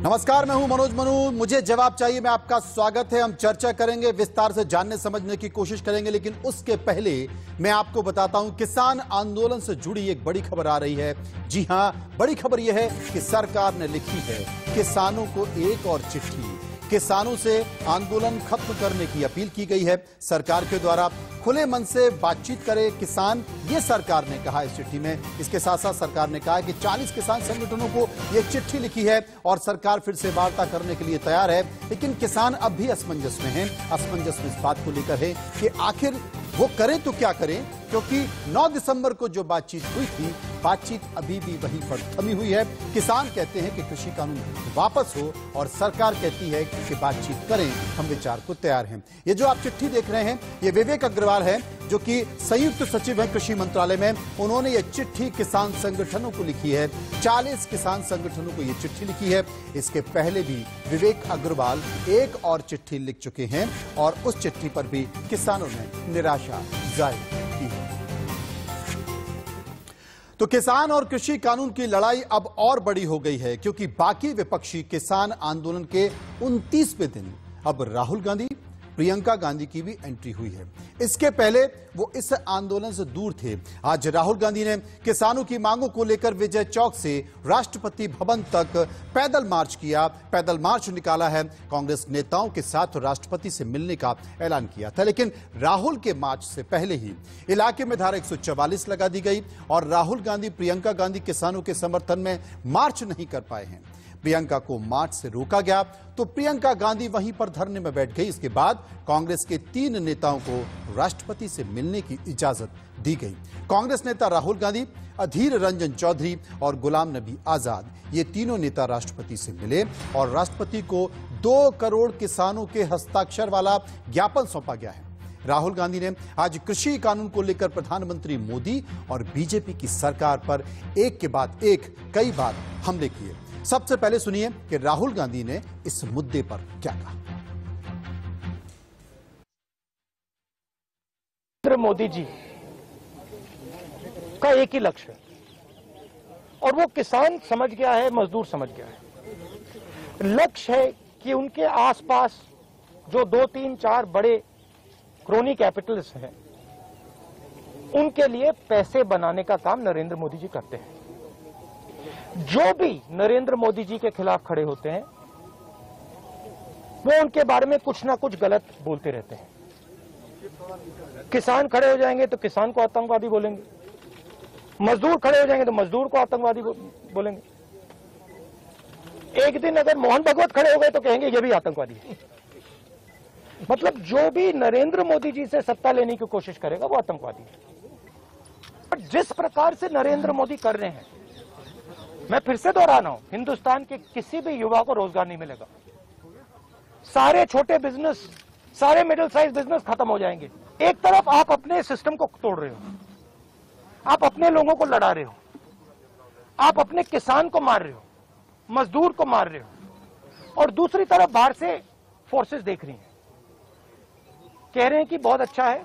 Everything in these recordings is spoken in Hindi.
नमस्कार, मैं हूं मनोज मनु। मुझे जवाब चाहिए में आपका स्वागत है। हम चर्चा करेंगे, विस्तार से जानने समझने की कोशिश करेंगे, लेकिन उसके पहले मैं आपको बताता हूं किसान आंदोलन से जुड़ी एक बड़ी खबर आ रही है। जी हां, बड़ी खबर यह है कि सरकार ने लिखी है किसानों को एक और चिट्ठी। किसानों से आंदोलन खत्म करने की अपील की गई है। सरकार के द्वारा खुले मन से बातचीत करे किसान, ये सरकार ने कहा इस चिट्ठी में। इसके साथ साथ सरकार ने कहा है कि 40 किसान संगठनों को ये चिट्ठी लिखी है और सरकार फिर से वार्ता करने के लिए तैयार है। लेकिन किसान अब भी असमंजस में हैं। असमंजस में इस बात को लेकर है कि आखिर वो करें तो क्या करें, क्योंकि 9 दिसंबर को जो बातचीत हुई थी, बातचीत अभी भी वहीं पर थमी हुई है। किसान कहते हैं कि कृषि कानून वापस हो और सरकार कहती है कि बातचीत करें, हम विचार को तैयार हैं। ये जो आप चिट्ठी देख रहे हैं, ये विवेक अग्रवाल है, जो कि संयुक्त सचिव है कृषि मंत्रालय में। उन्होंने ये चिट्ठी किसान संगठनों को लिखी है। 40 किसान संगठनों को ये चिट्ठी लिखी है। इसके पहले भी विवेक अग्रवाल एक और चिट्ठी लिख चुके हैं और उस चिट्ठी पर भी किसानों ने निराशा जाहिर की है। तो किसान और कृषि कानून की लड़ाई अब और बड़ी हो गई है, क्योंकि बाकी विपक्षी किसान आंदोलन के 29वें दिन अब राहुल गांधी, प्रियंका गांधी की भी एंट्री हुई है। इसके पहले वो इस आंदोलन से दूर थे। आज राहुल गांधी ने किसानों की मांगों को लेकर विजय चौक से राष्ट्रपति भवन तक पैदल मार्च किया, पैदल मार्च निकाला है। कांग्रेस नेताओं के साथ राष्ट्रपति से मिलने का ऐलान किया था। लेकिन राहुल के मार्च से पहले ही इलाके में धारा 144 लगा दी गई और राहुल गांधी, प्रियंका गांधी किसानों के समर्थन में मार्च नहीं कर पाए हैं। प्रियंका को मार्च से रोका गया तो प्रियंका गांधी वहीं पर धरने में बैठ गई। इसके बाद कांग्रेस के 3 नेताओं को राष्ट्रपति से मिलने की इजाजत दी गई। कांग्रेस नेता राहुल गांधी, अधीर रंजन चौधरी और गुलाम नबी आजाद, ये तीनों नेता राष्ट्रपति से मिले और राष्ट्रपति को 2 करोड़ किसानों के हस्ताक्षर वाला ज्ञापन सौंपा गया है। राहुल गांधी ने आज कृषि कानून को लेकर प्रधानमंत्री मोदी और बीजेपी की सरकार पर एक के बाद एक कई बार हमले किए। सबसे पहले सुनिए कि राहुल गांधी ने इस मुद्दे पर क्या कहा। नरेंद्र मोदी जी का एक ही लक्ष्य है और वो किसान समझ गया है, मजदूर समझ गया है। लक्ष्य है कि उनके आसपास जो 2, 3, 4 बड़े क्रोनी कैपिटल्स हैं, उनके लिए पैसे बनाने का काम नरेंद्र मोदी जी करते हैं। जो भी नरेंद्र मोदी जी के खिलाफ खड़े होते हैं, वो उनके बारे में कुछ ना कुछ गलत बोलते रहते हैं। किसान खड़े हो जाएंगे तो किसान को आतंकवादी बोलेंगे, मजदूर खड़े हो जाएंगे तो मजदूर को आतंकवादी बोलेंगे। एक दिन अगर मोहन भगवत खड़े हो गए तो कहेंगे ये भी आतंकवादी है। मतलब जो भी नरेंद्र मोदी जी से सत्ता लेने की कोशिश करेगा वो आतंकवादी है। पर जिस प्रकार से नरेंद्र मोदी कर रहे हैं, मैं फिर से दोहरा रहा हूं, हिंदुस्तान के किसी भी युवा को रोजगार नहीं मिलेगा। सारे छोटे बिजनेस, सारे मिडिल साइज बिजनेस खत्म हो जाएंगे। एक तरफ आप अपने सिस्टम को तोड़ रहे हो, आप अपने लोगों को लड़ा रहे हो, आप अपने किसान को मार रहे हो, मजदूर को मार रहे हो, और दूसरी तरफ बाहर से फोर्सेस देख रही हैं, कह रहे हैं कि बहुत अच्छा है,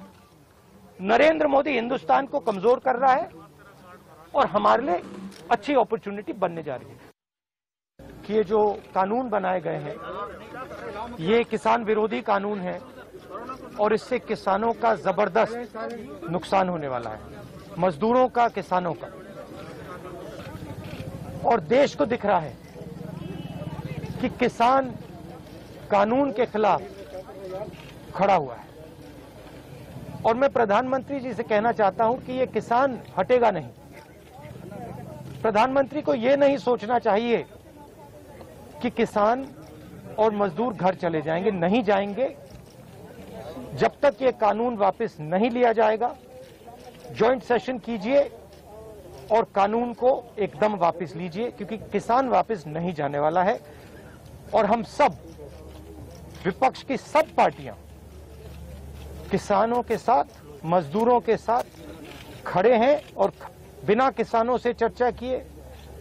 नरेंद्र मोदी हिंदुस्तान को कमजोर कर रहा है और हमारे लिए अच्छी अपॉर्चुनिटी बनने जा रही है। कि ये जो कानून बनाए गए हैं, ये किसान विरोधी कानून है और इससे किसानों का जबरदस्त नुकसान होने वाला है, मजदूरों का, किसानों का। और देश को दिख रहा है कि किसान कानून के खिलाफ खड़ा हुआ है। और मैं प्रधानमंत्री जी से कहना चाहता हूं कि ये किसान हटेगा नहीं। प्रधानमंत्री को यह नहीं सोचना चाहिए कि किसान और मजदूर घर चले जाएंगे, नहीं जाएंगे जब तक ये कानून वापस नहीं लिया जाएगा। जॉइंट सेशन कीजिए और कानून को एकदम वापस लीजिए, क्योंकि किसान वापस नहीं जाने वाला है। और हम सब, विपक्ष की सब पार्टियां किसानों के साथ, मजदूरों के साथ खड़े हैं और बिना किसानों से चर्चा किए,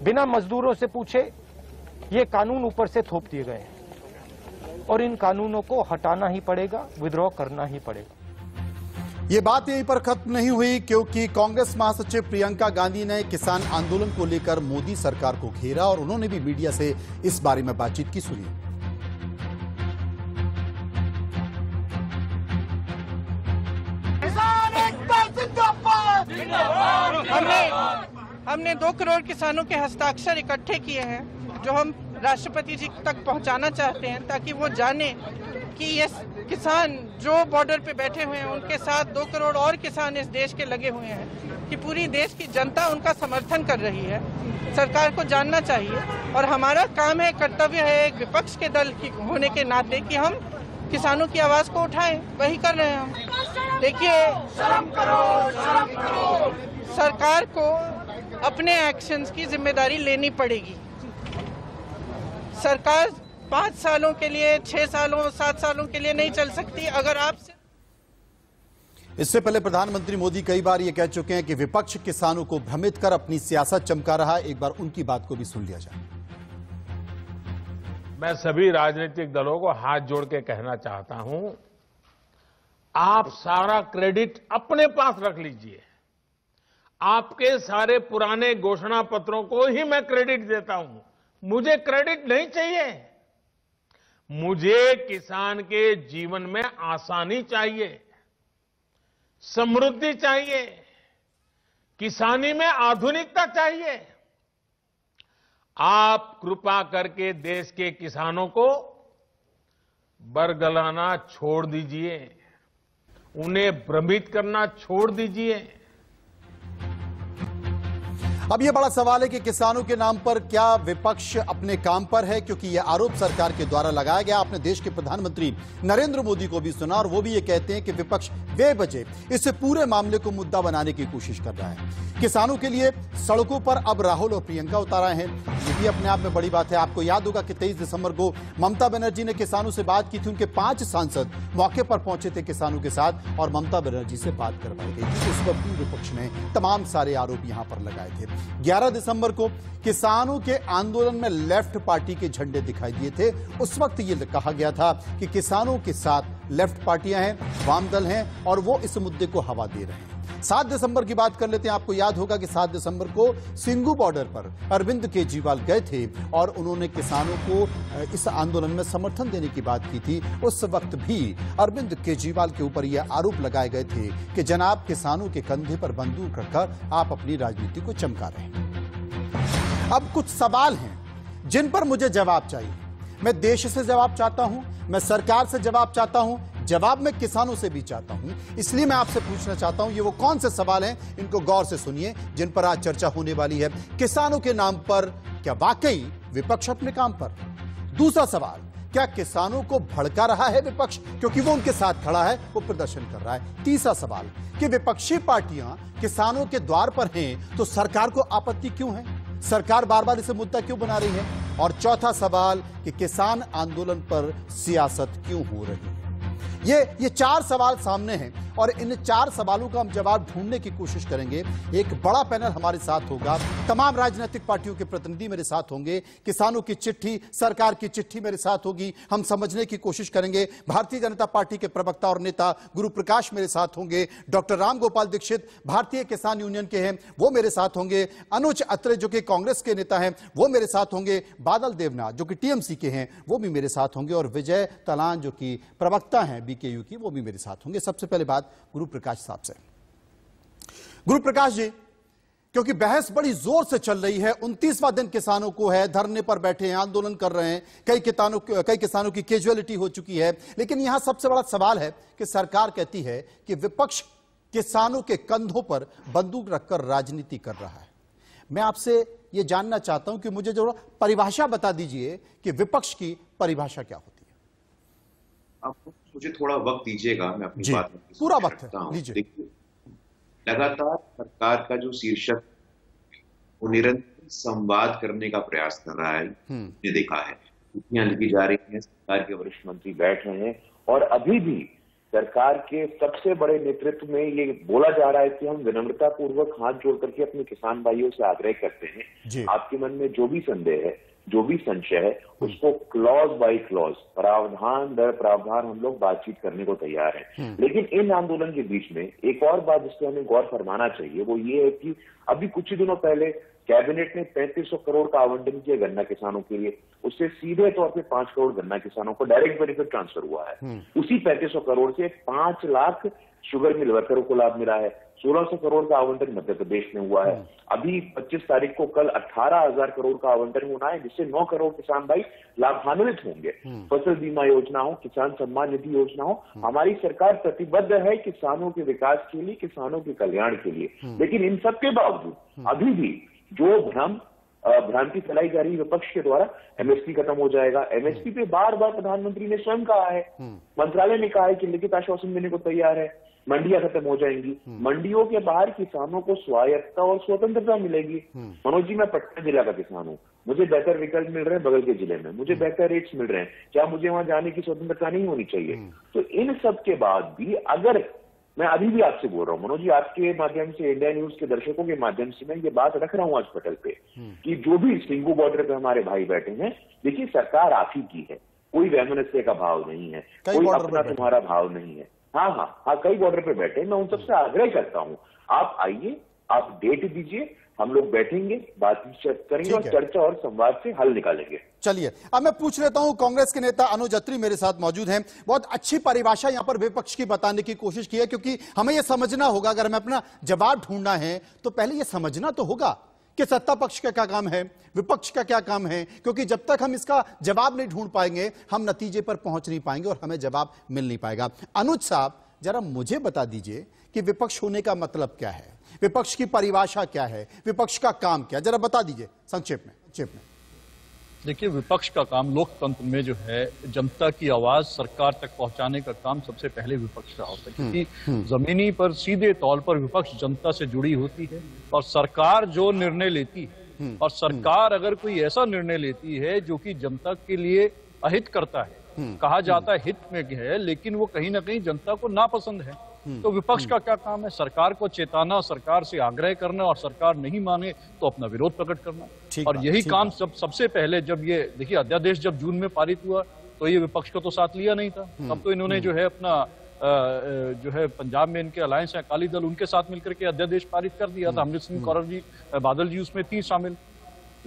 बिना मजदूरों से पूछे ये कानून ऊपर से थोप दिए गए हैं और इन कानूनों को हटाना ही पड़ेगा, विद्रोह करना ही पड़ेगा। ये बात यहीं पर खत्म नहीं हुई, क्योंकि कांग्रेस महासचिव प्रियंका गांधी ने किसान आंदोलन को लेकर मोदी सरकार को घेरा और उन्होंने भी मीडिया से इस बारे में बातचीत की। सुनिए। हमने 2 करोड़ किसानों के हस्ताक्षर इकट्ठे किए हैं जो हम राष्ट्रपति जी तक पहुंचाना चाहते हैं, ताकि वो जाने कि ये किसान जो बॉर्डर पे बैठे हुए हैं उनके साथ 2 करोड़ और किसान इस देश के लगे हुए हैं, कि पूरी देश की जनता उनका समर्थन कर रही है। सरकार को जानना चाहिए और हमारा काम है, कर्तव्य है एक विपक्ष के दल की होने के नाते कि हम किसानों की आवाज को उठाएं। वही कर रहे हैं हम। देखिए, शर्म करो। सरकार को अपने एक्शंस की जिम्मेदारी लेनी पड़ेगी। सरकार 5 सालों के लिए, 6 सालों, 7 सालों के लिए नहीं चल सकती। अगर आप इससे पहले प्रधानमंत्री मोदी कई बार ये कह चुके हैं कि विपक्ष किसानों को भ्रमित कर अपनी सियासत चमका रहा है। एक बार उनकी बात को भी सुन लिया जाए। मैं सभी राजनीतिक दलों को हाथ जोड़ के कहना चाहता हूं, आप सारा क्रेडिट अपने पास रख लीजिए। आपके सारे पुराने घोषणा पत्रों को ही मैं क्रेडिट देता हूं। मुझे क्रेडिट नहीं चाहिए। मुझे किसान के जीवन में आसानी चाहिए, समृद्धि चाहिए, किसानी में आधुनिकता चाहिए। आप कृपा करके देश के किसानों को बरगलाना छोड़ दीजिए, उन्हें भ्रमित करना छोड़ दीजिए। अब यह बड़ा सवाल है कि किसानों के नाम पर क्या विपक्ष अपने काम पर है, क्योंकि यह आरोप सरकार के द्वारा लगाया गया। आपने देश के प्रधानमंत्री नरेंद्र मोदी को भी सुना और वो भी ये कहते हैं कि विपक्ष बेवजह इस पूरे मामले को मुद्दा बनाने की कोशिश कर रहा है। किसानों के लिए सड़कों पर अब राहुल और प्रियंका उतर आए हैं। ये भी अपने आप में बड़ी बात है। आपको याद होगा कि 23 दिसंबर को ममता बनर्जी ने किसानों से बात की थी। उनके 5 सांसद मौके पर पहुंचे थे किसानों के साथ और ममता बनर्जी से बात करवाई गई थी। उस वक्त भी विपक्ष ने तमाम सारे आरोप यहां पर लगाए थे। 11 दिसंबर को किसानों के आंदोलन में लेफ्ट पार्टी के झंडे दिखाई दिए थे। उस वक्त यह कहा गया था कि किसानों के साथ लेफ्ट पार्टियां हैं, वाम दल हैं और वो इस मुद्दे को हवा दे रहे हैं। 7 दिसंबर की बात कर लेते हैं। आपको याद होगा कि 7 दिसंबर को सिंघू बॉर्डर पर अरविंद केजरीवाल गए थे और उन्होंने किसानों को इस आंदोलन में समर्थन देने की बात की थी। उस वक्त भी अरविंद केजरीवाल के ऊपर यह आरोप लगाए गए थे कि जनाब किसानों के कंधे पर बंदूक रखकर आप अपनी राजनीति को चमका रहे हैं। अब कुछ सवाल हैं जिन पर मुझे जवाब चाहिए। मैं देश से जवाब चाहता हूं, मैं सरकार से जवाब चाहता हूं, जवाब मैं किसानों से भी चाहता हूं। इसलिए मैं आपसे पूछना चाहता हूं, ये वो कौन से सवाल हैं, इनको गौर से सुनिए, जिन पर आज चर्चा होने वाली है। किसानों के नाम पर क्या वाकई विपक्ष अपने काम पर? दूसरा सवाल, क्या किसानों को भड़का रहा है विपक्ष क्योंकि वो उनके साथ खड़ा है, वो प्रदर्शन कर रहा है? तीसरा सवाल कि विपक्षी पार्टियां किसानों के द्वार पर हैं तो सरकार को आपत्ति क्यों है, सरकार बार बार इसे मुद्दा क्यों बना रही है? और चौथा सवाल कि किसान आंदोलन पर सियासत क्यों हो रही है? ये 4 सवाल सामने हैं और इन 4 सवालों का हम जवाब ढूंढने की कोशिश करेंगे। एक बड़ा पैनल हमारे साथ होगा, तमाम राजनीतिक पार्टियों के प्रतिनिधि मेरे साथ होंगे, किसानों की चिट्ठी, सरकार की चिट्ठी मेरे साथ होगी। हम समझने की कोशिश करेंगे। भारतीय जनता पार्टी के प्रवक्ता और नेता गुरु प्रकाश मेरे साथ होंगे, डॉक्टर राम गोपाल दीक्षित भारतीय किसान यूनियन के हैं वो मेरे साथ होंगे, अनुज अत्रे जो कि कांग्रेस के नेता हैं वो मेरे साथ होंगे, बादल देवनाथ जो कि टीएमसी के हैं वो भी मेरे साथ होंगे और विजय तलान जो कि प्रवक्ता हैं बीकेयू की वो भी मेरे साथ होंगे। सबसे पहले बात गुरु प्रकाश साहब से। गुरु प्रकाश जी, क्योंकि बहस बड़ी जोर से चल रही है, 29वां दिन किसानों को है, धरने पर बैठे हैं, आंदोलन कर रहे हैं, कई किसानों की कैजुअलिटी हो चुकी है, लेकिन यहां सबसे बड़ा सवाल है कि सरकार कहती है कि विपक्ष किसानों के कंधों पर बंदूक रखकर राजनीति कर रहा है। मैं आपसे यह जानना चाहता हूं कि मुझे जो परिभाषा बता दीजिए कि विपक्ष की परिभाषा क्या होती है। आप मुझे थोड़ा वक्त दीजिएगा, मैं अपनी बात पूरा वक्त लीजिए। देखिए, लगातार सरकार का जो शीर्षक वो निरंतर संवाद करने का प्रयास कर रहा है, ये देखा है। चिट्ठियां लिखी जा रही हैं, सरकार के वरिष्ठ मंत्री बैठ रहे हैं और अभी भी सरकार के सबसे बड़े नेतृत्व में ये बोला जा रहा है कि हम विनम्रता पूर्वक हाथ जोड़ करके अपने किसान भाइयों से आग्रह करते हैं, आपके मन में जो भी संदेह है जो भी संशय है उसको क्लॉज बाय क्लॉज, प्रावधान दर प्रावधान हम लोग बातचीत करने को तैयार हैं। लेकिन इन आंदोलन के बीच में एक और बात जिस पर हमें गौर फरमाना चाहिए वो ये है कि अभी कुछ ही दिनों पहले कैबिनेट ने 3500 करोड़ का आवंटन किया गन्ना किसानों के लिए, उससे सीधे तौर पे 5 करोड़ गन्ना किसानों को डायरेक्ट बेनिफिट ट्रांसफर हुआ है। उसी 3500 करोड़ से 5 लाख शुगर मिल वर्करों को लाभ मिला है। 1600 करोड़ का आवंटन मध्य प्रदेश में हुआ है। अभी 25 तारीख को कल 18,000 करोड़ का आवंटन होना है, जिससे 9 करोड़ किसान भाई लाभान्वित होंगे। फसल बीमा योजना हो, किसान सम्मान निधि योजना हो, हमारी सरकार प्रतिबद्ध है किसानों के विकास के लिए, किसानों के कल्याण के लिए। लेकिन इन सब के बावजूद अभी भी जो भ्रांति फैलाई जा रही है विपक्ष के द्वारा, एमएसपी खत्म हो जाएगा। एमएसपी पे बार बार प्रधानमंत्री ने स्वयं कहा है, मंत्रालय ने कहा है कि लिखित आश्वासन देने को तैयार है, मंडियां खत्म हो जाएंगी, मंडियों के बाहर किसानों को स्वायत्तता और स्वतंत्रता मिलेगी। मनोज जी, मैं पटना जिला का किसान हूँ, मुझे बेहतर विकल्प मिल रहे हैं बगल के जिले में, मुझे बेहतर रेट्स मिल रहे हैं, क्या मुझे वहां जाने की स्वतंत्रता नहीं होनी चाहिए? तो इन सब के बाद भी अगर मैं अभी भी आपसे बोल रहा हूं मनोज जी, आपके माध्यम से, इंडिया न्यूज के दर्शकों के माध्यम से मैं ये बात रख रहा हूं आज पटल पे कि जो भी सिंगू बॉर्डर पे हमारे भाई बैठे हैं, देखिए सरकार आप ही की है, कोई वैमनस्य का भाव नहीं है, कोई अपना तुम्हारा भाव नहीं है। हाँ, कई बॉर्डर पे बैठे, मैं उन सबसे आग्रह करता हूं, आप आइए, आप डेट दीजिए, हम लोग बैठेंगे, बातचीत करेंगे और चर्चा और संवाद से हल निकालेंगे। चलिए, अब मैं पूछ लेता हूं, कांग्रेस के नेता अनुज अत्री मेरे साथ मौजूद हैं। बहुत अच्छी परिभाषा यहां पर विपक्ष की बताने की कोशिश की है, क्योंकि हमें यह समझना होगा, अगर हमें अपना जवाब ढूंढना है तो पहले यह समझना तो होगा कि सत्ता पक्ष का क्या काम है, विपक्ष का क्या काम है, क्योंकि जब तक हम इसका जवाब नहीं ढूंढ पाएंगे हम नतीजे पर पहुंच नहीं पाएंगे और हमें जवाब मिल नहीं पाएगा। अनुज साहब, जरा मुझे बता दीजिए कि विपक्ष होने का मतलब क्या है, विपक्ष की परिभाषा क्या है, विपक्ष का काम क्या, जरा बता दीजिए संक्षेप में। देखिए, विपक्ष का काम लोकतंत्र में जो है जनता की आवाज सरकार तक पहुंचाने का काम सबसे पहले विपक्ष का होता है, क्योंकि जमीनी पर सीधे तौर पर विपक्ष जनता से जुड़ी होती है और सरकार जो निर्णय लेती है, और सरकार अगर कोई ऐसा निर्णय लेती है जो कि जनता के लिए अहित करता है, कहा जाता है हित में है, लेकिन वो कहीं ना कहीं जनता को नापसंद है, तो विपक्ष का क्या काम है? सरकार को चेताना, सरकार से आग्रह करना, और सरकार नहीं माने तो अपना विरोध प्रकट करना। और यही काम सबसे पहले, जब ये देखिए अध्यादेश जब जून में पारित हुआ तो ये विपक्ष को तो साथ लिया नहीं था, तब तो इन्होंने जो है अपना जो है पंजाब में इनके अलायंस है अकाली दल, उनके साथ मिलकर के अध्यादेश पारित कर दिया था। अमृत सिंह कौर जी, बादल जी उसमें थी शामिल।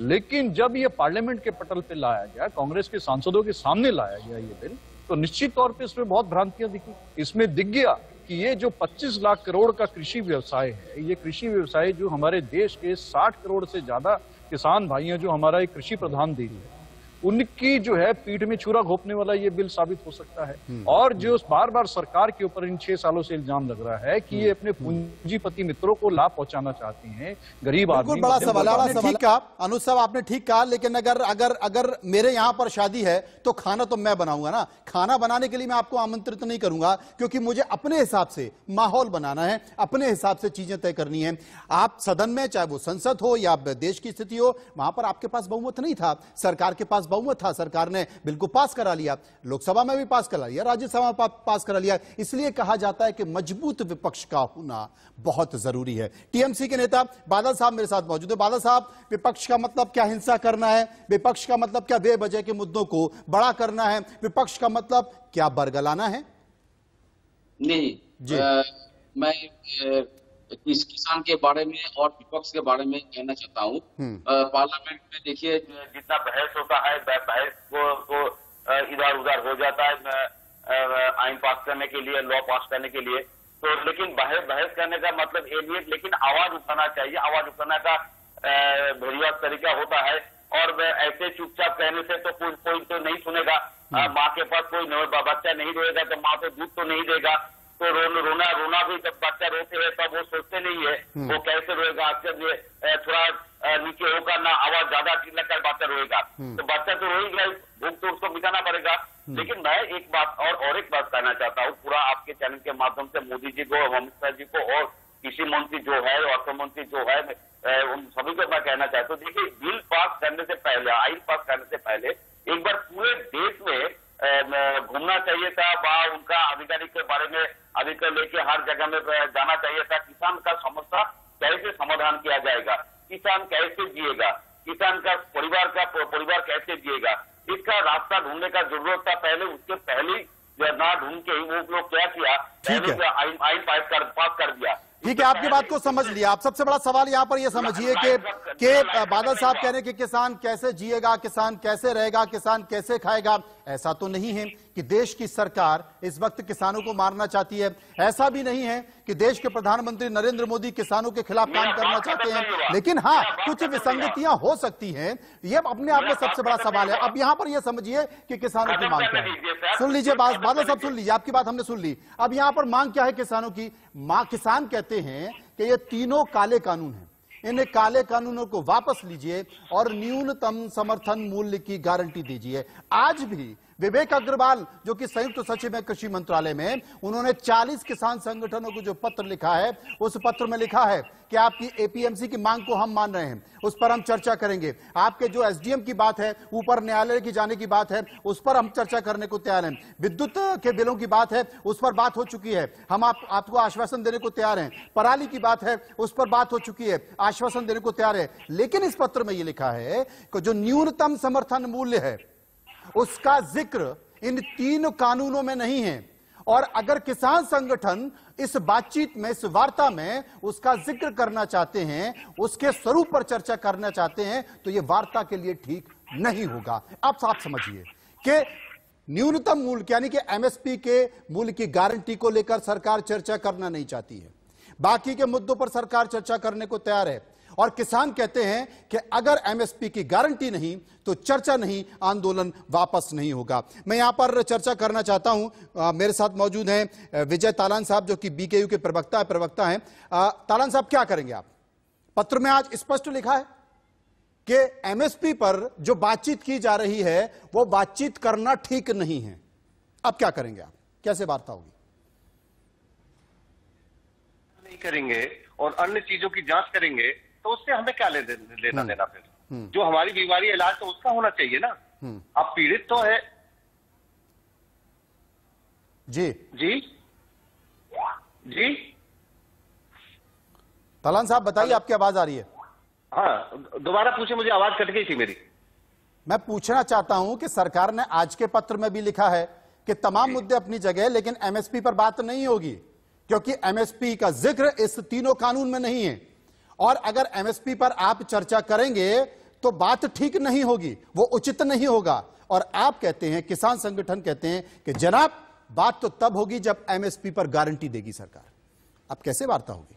लेकिन जब ये पार्लियामेंट के पटल पे लाया गया, कांग्रेस के सांसदों के सामने लाया गया ये बिल, तो निश्चित तौर पे इसमें बहुत भ्रांतियां दिखी। इसमें दिख गया कि ये जो 25 लाख करोड़ का कृषि व्यवसाय है, ये कृषि व्यवसाय जो हमारे देश के 60 करोड़ से ज्यादा किसान भाई हैं, जो हमारा एक कृषि प्रधान देश है, उनकी जो है पीठ में छुरा घोंपने वाला ये बिल साबित हो सकता है। और जो बार बार सरकार के ऊपर इन 6 सालों से इल्जाम लग रहा है कि ये अपने पूंजीपति मित्रों को लाभ पहुंचाना चाहती हैं, गरीब आदमी। बड़ा सवाल आपने ठीक कहा अनुज साहब, आपने ठीक कहा, लेकिन अगर मेरे यहां पर शादी है तो खाना तो मैं बनाऊंगा ना। खाना बनाने के लिए मैं आपको आमंत्रित नहीं करूंगा, क्योंकि मुझे अपने हिसाब से माहौल बनाना है, अपने हिसाब से चीजें तय करनी है। आप सदन में, चाहे वो संसद हो या देश की स्थिति हो, वहां पर आपके पास बहुमत नहीं था, सरकार के पास बहुमत था, सरकार ने बिल को पास करा लिया, लोकसभा में भी पास करा लिया, राज्यसभा में पास करा लिया। इसलिए कहा जाता है कि मजबूत विपक्ष का होना बहुत जरूरी है। टीएमसी के नेता बादल साहब मेरे साथ मौजूद है। बादल साहब, विपक्ष का मतलब क्या हिंसा करना है? विपक्ष का मतलब क्या बेवजह के मुद्दों को बड़ा करना है? विपक्ष का मतलब क्या बरगलाना है? नहीं जी, मैं इस किसान के बारे में और विपक्ष के बारे में कहना चाहता हूँ। पार्लियामेंट में देखिए जितना बहस होता है, बहस को इधर उधर हो जाता है आइन पास करने के लिए, लॉ पास करने के लिए, तो लेकिन बहस करने का मतलब ये नहीं है, लेकिन आवाज उठाना चाहिए। आवाज उठाने का भेड़िया तरीका होता है, और ऐसे चुपचाप कहने से तो कोई तो नहीं सुनेगा। माँ के पास कोई बच्चा नहीं रोएगा तो माँ तो दूध तो नहीं देगा, तो रोना भी, जब बच्चा रोते हैं तब वो सोचते नहीं है वो कैसे रोएगा। अक्सर ये थोड़ा नीचे होगा ना, आवाज ज्यादा चिल्लाकर बच्चा रोएगा, तो बच्चा तो रोएगा, भूख तो उसको मिटाना पड़ेगा। लेकिन मैं एक बात और एक बात कहना चाहता हूँ, पूरा आपके चैनल के माध्यम से मोदी जी को, अमित शाह जी को और कृषि मंत्री जो है, अर्थ मंत्री जो है, उन सभी को मैं कहना चाहता हूँ, देखिए बिल पास करने से पहले, आइन पास करने से पहले एक बार पूरे देश में घूमना चाहिए था, वहाँ उनका अधिकारी के बारे में अधिकार लेके हर जगह में जाना चाहिए था। किसान का समस्या कैसे समाधान किया जाएगा, किसान कैसे जिएगा, किसान का परिवार कैसे जिएगा, इसका रास्ता ढूंढने का जरूरत था। पहले उसके पहले ना ढूंढ के वो लोग क्या किया, पहले आइन पास कर दिया। ठीक है, आपकी बात को समझ लिया। आप सबसे बड़ा सवाल यहां पर यह समझिए कि बादल साहब कह रहे हैं कि किसान कैसे जिएगा, किसान कैसे रहेगा, किसान कैसे खाएगा। ऐसा तो नहीं है कि देश की सरकार इस वक्त किसानों को मारना चाहती है। ऐसा भी नहीं है कि देश के प्रधानमंत्री नरेंद्र मोदी किसानों के खिलाफ काम करना चाहते हैं। लेकिन हाँ, कुछ विसंगतियां हो सकती हैं, यह अपने आप में सबसे बड़ा सवाल है। अब यहां पर यह समझिए कि किसानों की मांग क्या है। सुन लीजिए बादल साहब, सुन लीजिए, आपकी बात हमने सुन ली। अब यहां पर मांग क्या है किसानों की? किसान कहते हैं कि ये तीनों काले कानून हैं, इन काले कानूनों को वापस लीजिए और न्यूनतम समर्थन मूल्य की गारंटी दीजिए। आज भी विवेक अग्रवाल जो कि संयुक्त सचिव है कृषि मंत्रालय में, उन्होंने 40 किसान संगठनों को जो पत्र लिखा है, उस पत्र में लिखा है कि आपकी एपीएमसी की मांग को हम मान रहे हैं, उस पर हम चर्चा करेंगे। आपके जो एसडीएम की बात है, ऊपर न्यायालय की जाने की बात है, उस पर हम चर्चा करने को तैयार हैं। विद्युत के बिलों की बात है, उस पर बात हो चुकी है, हम आपको आश्वासन देने को तैयार हैं। पराली की बात है, उस पर बात हो चुकी है, आश्वासन देने को तैयार है। लेकिन इस पत्र में यह लिखा है कि जो न्यूनतम समर्थन मूल्य है उसका जिक्र इन तीन कानूनों में नहीं है। और अगर किसान संगठन इस बातचीत में, इस वार्ता में उसका जिक्र करना चाहते हैं, उसके स्वरूप पर चर्चा करना चाहते हैं, तो यह वार्ता के लिए ठीक नहीं होगा। अब आप समझिए कि न्यूनतम मूल्य यानी कि एमएसपी के मूल्य की गारंटी को लेकर सरकार चर्चा करना नहीं चाहती है। बाकी के मुद्दों पर सरकार चर्चा करने को तैयार है। और किसान कहते हैं कि अगर एमएसपी की गारंटी नहीं तो चर्चा नहीं, आंदोलन वापस नहीं होगा। मैं यहां पर चर्चा करना चाहता हूं, मेरे साथ मौजूद हैं विजय तालान साहब जो कि बीकेयू के प्रवक्ता हैं। तालान साहब, क्या करेंगे आप? पत्र में आज स्पष्ट लिखा है कि एमएसपी पर जो बातचीत की जा रही है वो बातचीत करना ठीक नहीं है। अब क्या करेंगे आप? कैसे वार्ता होगी? नहीं करेंगे और अन्य चीजों की जांच करेंगे तो उससे हमें क्या लेना देना? फिर जो हमारी बीमारी इलाज तो उसका होना चाहिए ना। अब पीड़ित तो है। जी जी जी तालान साहब बताइए, आपकी आवाज आ रही है? हाँ, दोबारा पूछे, मुझे आवाज कट गई थी मेरी। मैं पूछना चाहता हूं कि सरकार ने आज के पत्र में भी लिखा है कि तमाम मुद्दे अपनी जगह, लेकिन एमएसपी पर बात नहीं होगी क्योंकि एमएसपी का जिक्र इस तीनों कानून में नहीं है। और अगर एमएसपी पर आप चर्चा करेंगे तो बात ठीक नहीं होगी, वो उचित नहीं होगा। और आप कहते हैं, किसान संगठन कहते हैं कि जनाब बात तो तब होगी जब एमएसपी पर गारंटी देगी सरकार। अब कैसे वार्ता होगी?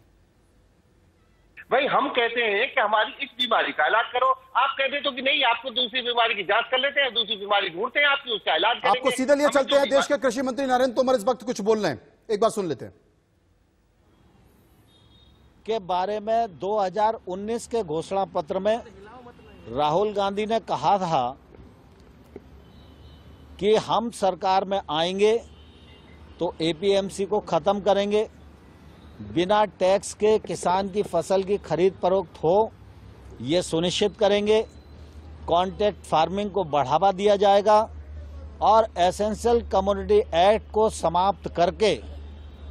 भाई हम कहते हैं कि हमारी इस बीमारी का इलाज करो, आप कहते हो कि नहीं, आपको दूसरी बीमारी की जांच कर लेते हैं, दूसरी बीमारी ढूंढते हैं आपकी, उसका इलाज करेंगे। आपको सीधे लिए चलते हैं। देश के कृषि मंत्री नरेंद्र तोमर इस वक्त कुछ बोल रहे हैं, एक बार सुन लेते हैं। के बारे में 2019 के घोषणा पत्र में राहुल गांधी ने कहा था कि हम सरकार में आएंगे तो एपीएमसी को खत्म करेंगे, बिना टैक्स के किसान की फसल की खरीद फरोख्त हो ये सुनिश्चित करेंगे, कॉन्ट्रैक्ट फार्मिंग को बढ़ावा दिया जाएगा और एसेंशियल कमोडिटी एक्ट को समाप्त करके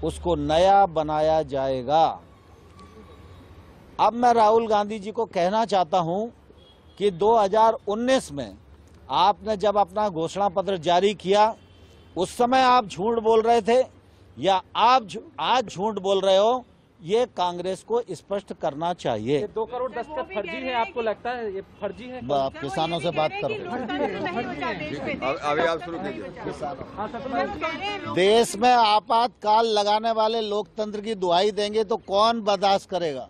उसको नया बनाया जाएगा। अब मैं राहुल गांधी जी को कहना चाहता हूं कि 2019 में आपने जब अपना घोषणा पत्र जारी किया उस समय आप झूठ बोल रहे थे या आप आज झूठ बोल रहे हो, ये कांग्रेस को स्पष्ट करना चाहिए। 2 करोड़ दस्तखत फर्जी है, आपको लगता है ये फर्जी है? आप किसानों से बात करो। अभी आप शुरू कीजिए। देश में आपातकाल लगाने वाले लोकतंत्र की दुहाई देंगे तो कौन बर्दाश्त करेगा?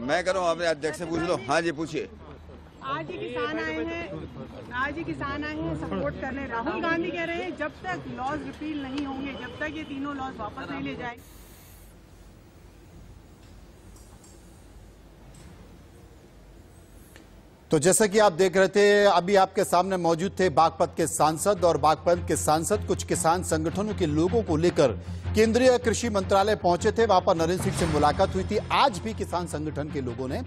मैं करूँ, अपने अध्यक्ष से पूछ लो। हाँ जी, पूछिए। आज ही किसान आए हैं सपोर्ट करने। राहुल गांधी कह रहे हैं जब तक लॉज रिपील नहीं होंगे, जब तक ये तीनों लॉज वापस नहीं ले जाए। तो जैसा कि आप देख रहे थे, अभी आपके सामने मौजूद थे बागपत के सांसद, और बागपत के सांसद कुछ किसान संगठनों के लोगों को लेकर केंद्रीय कृषि मंत्रालय पहुंचे थे। वहां पर नरेंद्र सिंह से मुलाकात हुई थी। आज भी किसान संगठन के लोगों ने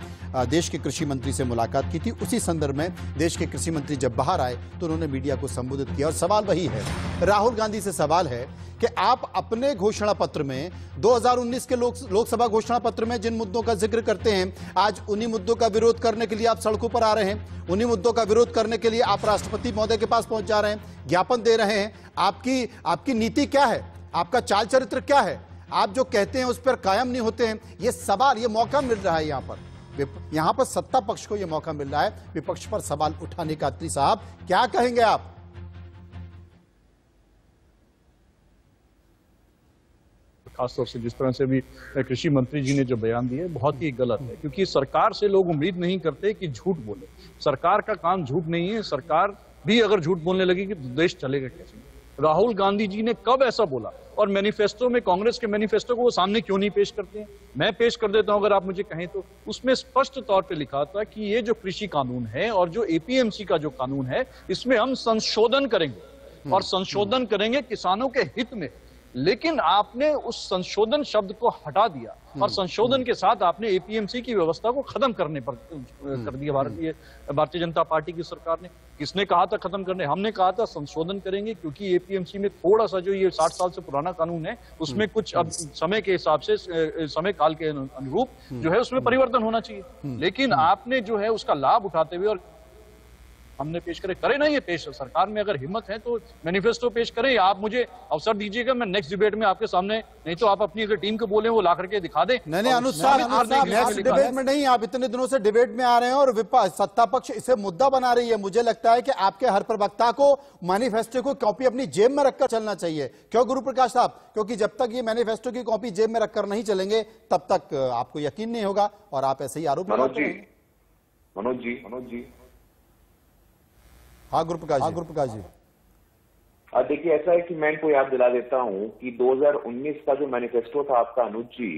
देश के कृषि मंत्री से मुलाकात की थी। उसी संदर्भ में देश के कृषि मंत्री जब बाहर आए तो उन्होंने मीडिया को संबोधित किया और सवाल वही है, राहुल गांधी से सवाल है कि आप अपने घोषणा पत्र में 2019 के लोकसभा घोषणा पत्र में जिन मुद्दों का जिक्र करते हैं, आज उन्हीं मुद्दों का विरोध करने के लिए आप सड़कों पर आ रहे हैं, उन्हीं मुद्दों का विरोध करने के लिए आप राष्ट्रपति महोदय के पास पहुंच जा रहे हैं, ज्ञापन दे रहे हैं। आपकी नीति क्या है? आपका चाल चरित्र क्या है? आप जो कहते हैं उस पर कायम नहीं होते हैं। ये सवाल, ये मौका मिल रहा है यहां पर सत्ता पक्ष को यह मौका मिल रहा है विपक्ष पर सवाल उठाने का। अत्री साहब, क्या कहेंगे आप? खासतौर से जिस तरह से भी कृषि मंत्री जी ने जो बयान दिए बहुत ही गलत है, क्योंकि सरकार से लोग उम्मीद नहीं करते कि झूठ बोले। सरकार का काम झूठ नहीं है। सरकार भी अगर झूठ बोलने लगेगी तो देश चलेगा कैसे? राहुल गांधी जी ने कब ऐसा बोला? और मैनिफेस्टो में, कांग्रेस के मैनिफेस्टो को वो सामने क्यों नहीं पेश करते हैं? मैं पेश कर देता हूं अगर आप मुझे कहें तो। उसमें स्पष्ट तौर पे लिखा था कि ये जो कृषि कानून है और जो एपीएमसी का जो कानून है, इसमें हम संशोधन करेंगे और संशोधन करेंगे किसानों के हित में। लेकिन आपने उस संशोधन शब्द को हटा दिया और संशोधन के साथ आपने एपीएमसी की व्यवस्था को खत्म करने पर कर दिया भारतीय जनता पार्टी की सरकार ने। किसने कहा था खत्म करने? हमने कहा था संशोधन करेंगे, क्योंकि एपीएमसी में थोड़ा सा जो ये 60 साल से पुराना कानून है उसमें कुछ अब समय के हिसाब से, समय काल के अनुरूप जो है उसमें परिवर्तन होना चाहिए। लेकिन आपने जो है उसका लाभ उठाते हुए, और हमने पेश करे ना ये पेश, सरकार में अगर हिम्मत है तो मैनिफेस्टो पेश करें, या आप मुझे अवसर दीजिएगा, मैं नेक्स्ट डिबेट में आपके सामने, नहीं तो आप अपनी अगर टीम को बोले वो ला करके दिखा दें। नहीं, अनुसार नेक्स्ट डिबेट में नहीं, आप इतने दिनों से डिबेट में आ रहे हैं और विपक्ष, सत्ता पक्ष इसे मुद्दा बना रही है। मुझे लगता है कि आपके हर प्रवक्ता को मैनिफेस्टो को कॉपी अपनी जेब में रखकर चलना चाहिए। क्यों गुरु प्रकाश साहब? क्योंकि जब तक ये मैनिफेस्टो की कॉपी जेब में रखकर नहीं चलेंगे तब तक आपको यकीन नहीं होगा और आप ऐसे ही आरोप लगाते हैं। मनोज जी हाँ गुरुप्रकाश जी। देखिए, ऐसा है कि मैं इनको याद दिला देता हूं कि 2019 का जो मैनिफेस्टो था आपका अनुज जी,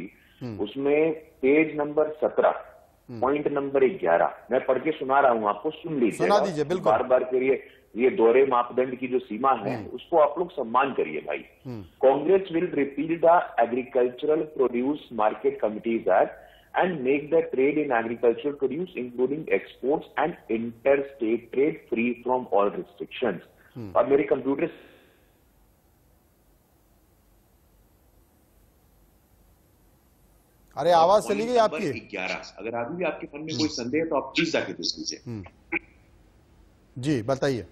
उसमें पेज नंबर 17 पॉइंट नंबर 11 मैं पढ़ के सुना रहा हूं, आपको सुन लीजिए बिल्कुल। बार बार के ये दोहरे मापदंड की जो सीमा है उसको आप लोग सम्मान करिए भाई। Congress will repeal the agricultural produce market committees act and make the trade in agricultural produce, including exports and interstate trade, free from all restrictions. और मेरे कंप्यूटर अरे आवाज चली गई आपकी। 11, अगर अभी भी आपके मन में कोई संदेह है तो आप प्लीज जाके देख लीजिए। जी बताइए।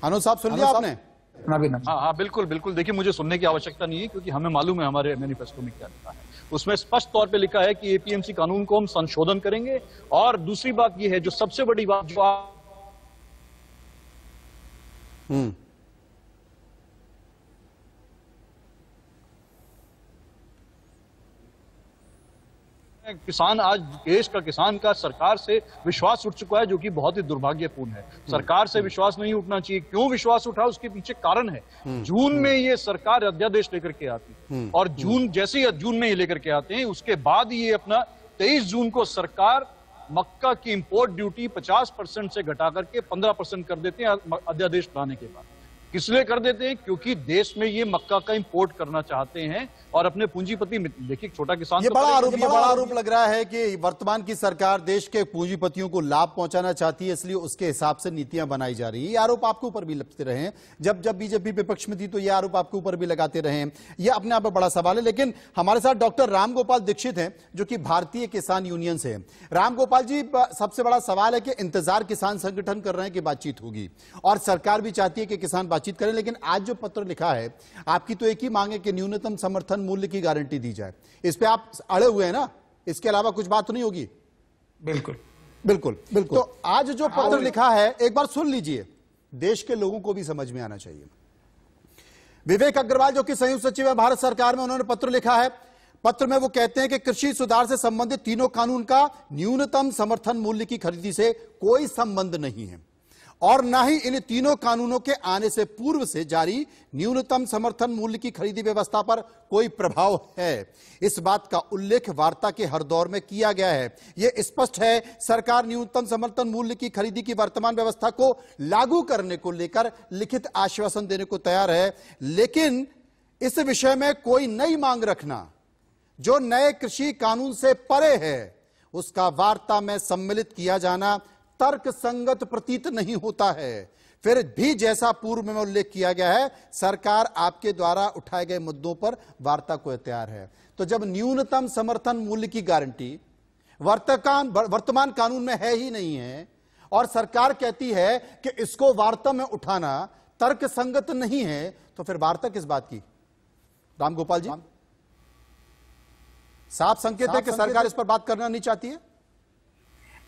अनुज साहब सुन लिया आपने? हाँ, बिल्कुल। देखिए, मुझे सुनने की आवश्यकता नहीं है, क्योंकि हमें मालूम है हमारे मैनिफेस्टो में क्या लिखा है। उसमें स्पष्ट तौर पे लिखा है कि एपीएमसी कानून को हम संशोधन करेंगे। और दूसरी बात यह है, जो सबसे बड़ी बात जो किसान, आज देश का किसान का सरकार से विश्वास उठ चुका है, जो कि बहुत ही दुर्भाग्यपूर्ण है। सरकार से विश्वास नहीं उठना चाहिए। क्यों विश्वास उठा, उसके पीछे कारण है। जून में ये सरकार अध्यादेश लेकर के आती और जैसे ही जून में ये लेकर के आते हैं, उसके बाद ये अपना 23 जून को सरकार मक्का की इंपोर्ट ड्यूटी 50% से घटा करके 15% कर देते हैं अध्यादेश लाने के बाद। किस लिए कर देते हैं? क्योंकि देश में ये मक्का का इंपोर्ट करना चाहते हैं और अपने पूंजीपति, देखिए छोटा किसान, ये बड़ा आरोप लग रहा है कि वर्तमान की सरकार देश के पूंजीपतियों को लाभ पहुंचाना चाहती है, इसलिए उसके हिसाब से नीतियां बनाई जा रही है। ये आरोप आपके ऊपर भी लगते रहे हैं, जब बीजेपी विपक्ष में थी तो ये आरोप आपके ऊपर भी लगाते रहे हैं। ये अपने आप में बड़ा सवाल है। लेकिन हमारे साथ डॉक्टर रामगोपाल दीक्षित हैं, जो कि भारतीय किसान यूनियन से हैं। रामगोपाल जी, सबसे बड़ा सवाल है कि इंतजार किसान संगठन कर रहे हैं कि बातचीत होगी, और सरकार भी चाहती है कि किसान बातचीत करें। लेकिन आज जो पत्र लिखा है, आपकी तो एक ही मांग है कि न्यूनतम समर्थन मूल्य की गारंटी दी जाए। इस पे आप अड़े हुए हैं ना? इसके अलावा कुछ बात तो नहीं होगी? बिल्कुल। तो आज जो पत्र लिखा है, एक बार सुन लीजिए, देश के लोगों को भी समझ में आना चाहिए। विवेक अग्रवाल, जो कि संयुक्त सचिव है भारत सरकार में, उन्होंने पत्र लिखा है। पत्र में वो कहते हैं कि कृषि सुधार से संबंधित तीनों कानून का न्यूनतम समर्थन मूल्य की खरीदी से कोई संबंध नहीं है, और न ही इन तीनों कानूनों के आने से पूर्व से जारी न्यूनतम समर्थन मूल्य की खरीदी व्यवस्था पर कोई प्रभाव है। इस बात का उल्लेख वार्ता के हर दौर में किया गया है। यह स्पष्ट है, सरकार न्यूनतम समर्थन मूल्य की खरीदी की वर्तमान व्यवस्था को लागू करने को लेकर लिखित आश्वासन देने को तैयार है, लेकिन इस विषय में कोई नई मांग रखना जो नए कृषि कानून से परे है, उसका वार्ता में सम्मिलित किया जाना तर्क संगत प्रतीत नहीं होता है। फिर भी जैसा पूर्व में उल्लेख किया गया है, सरकार आपके द्वारा उठाए गए मुद्दों पर वार्ता को तैयार है। तो जब न्यूनतम समर्थन मूल्य की गारंटी वर्तमान कानून में है ही नहीं है और सरकार कहती है कि इसको वार्ता में उठाना तर्क संगत नहीं है, तो फिर वार्ता किस बात की? रामगोपाल जी, साफ संकेत है कि सरकार इस पर बात करना नहीं चाहती है।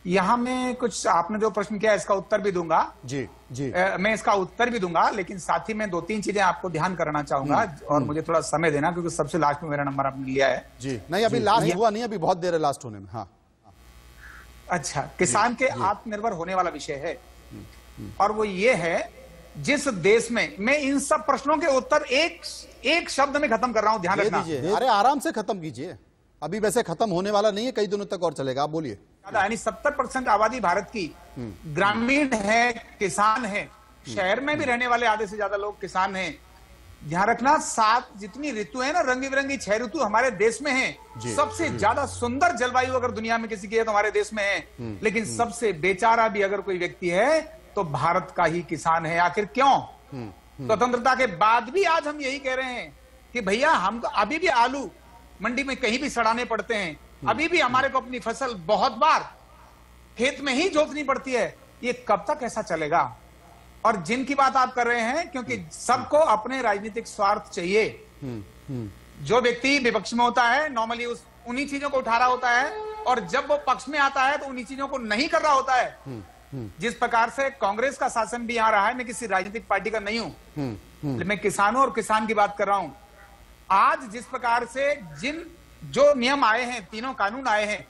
यहां मैं कुछ, आपने जो प्रश्न किया इसका उत्तर भी दूंगा। जी जी, मैं इसका उत्तर भी दूंगा, लेकिन साथ ही मैं 2-3 चीजें आपको ध्यान कराना चाहूंगा और मुझे थोड़ा समय देना, क्योंकि सबसे लास्ट में मेरा नंबर आपने लिया है। जी नहीं, अभी लास्ट हुआ नहीं, अभी बहुत देर है लास्ट होने में। हाँ अच्छा, किसान के आत्मनिर्भर होने वाला विषय है और वो ये है, जिस देश में, मैं इन सब प्रश्नों के उत्तर एक शब्द में खत्म कर रहा हूं, ध्यान रखना। अरे आराम से खत्म कीजिए, अभी वैसे खत्म होने वाला नहीं है, कई दिनों तक और चलेगा। आप बोलिए। यानी 70% आबादी भारत की ग्रामीण है, किसान है, शहर में भी रहने वाले आधे से ज्यादा लोग किसान हैं। ध्यान रखना, 7 जितनी ऋतु है ना, रंगी बिरंगी 6 ऋतु हमारे देश में है। सबसे ज्यादा सुंदर जलवायु अगर दुनिया में किसी की है तो हमारे देश में है। लेकिन सबसे बेचारा भी अगर कोई व्यक्ति है तो भारत का ही किसान है। आखिर क्यों? स्वतंत्रता के बाद भी आज हम यही कह रहे हैं कि भैया हम तो अभी भी आलू मंडी में कहीं भी सड़ाने पड़ते हैं, अभी भी हमारे को अपनी फसल बहुत बार खेत में ही जोतनी पड़ती है। ये कब तक ऐसा चलेगा? और जिनकी बात आप कर रहे हैं, क्योंकि सबको अपने राजनीतिक स्वार्थ चाहिए। जो व्यक्ति विपक्ष में होता है नॉर्मली उन्हीं चीजों को उठा रहा होता है, और जब वो पक्ष में आता है तो उन्हीं चीजों को नहीं कर रहा होता है। जिस प्रकार से कांग्रेस का शासन भी आ रहा है, मैं किसी राजनीतिक पार्टी का नहीं हूं, मैं किसानों और किसान की बात कर रहा हूं। आज जिस प्रकार से जो नियम आए हैं, तीनों कानून आए हैं,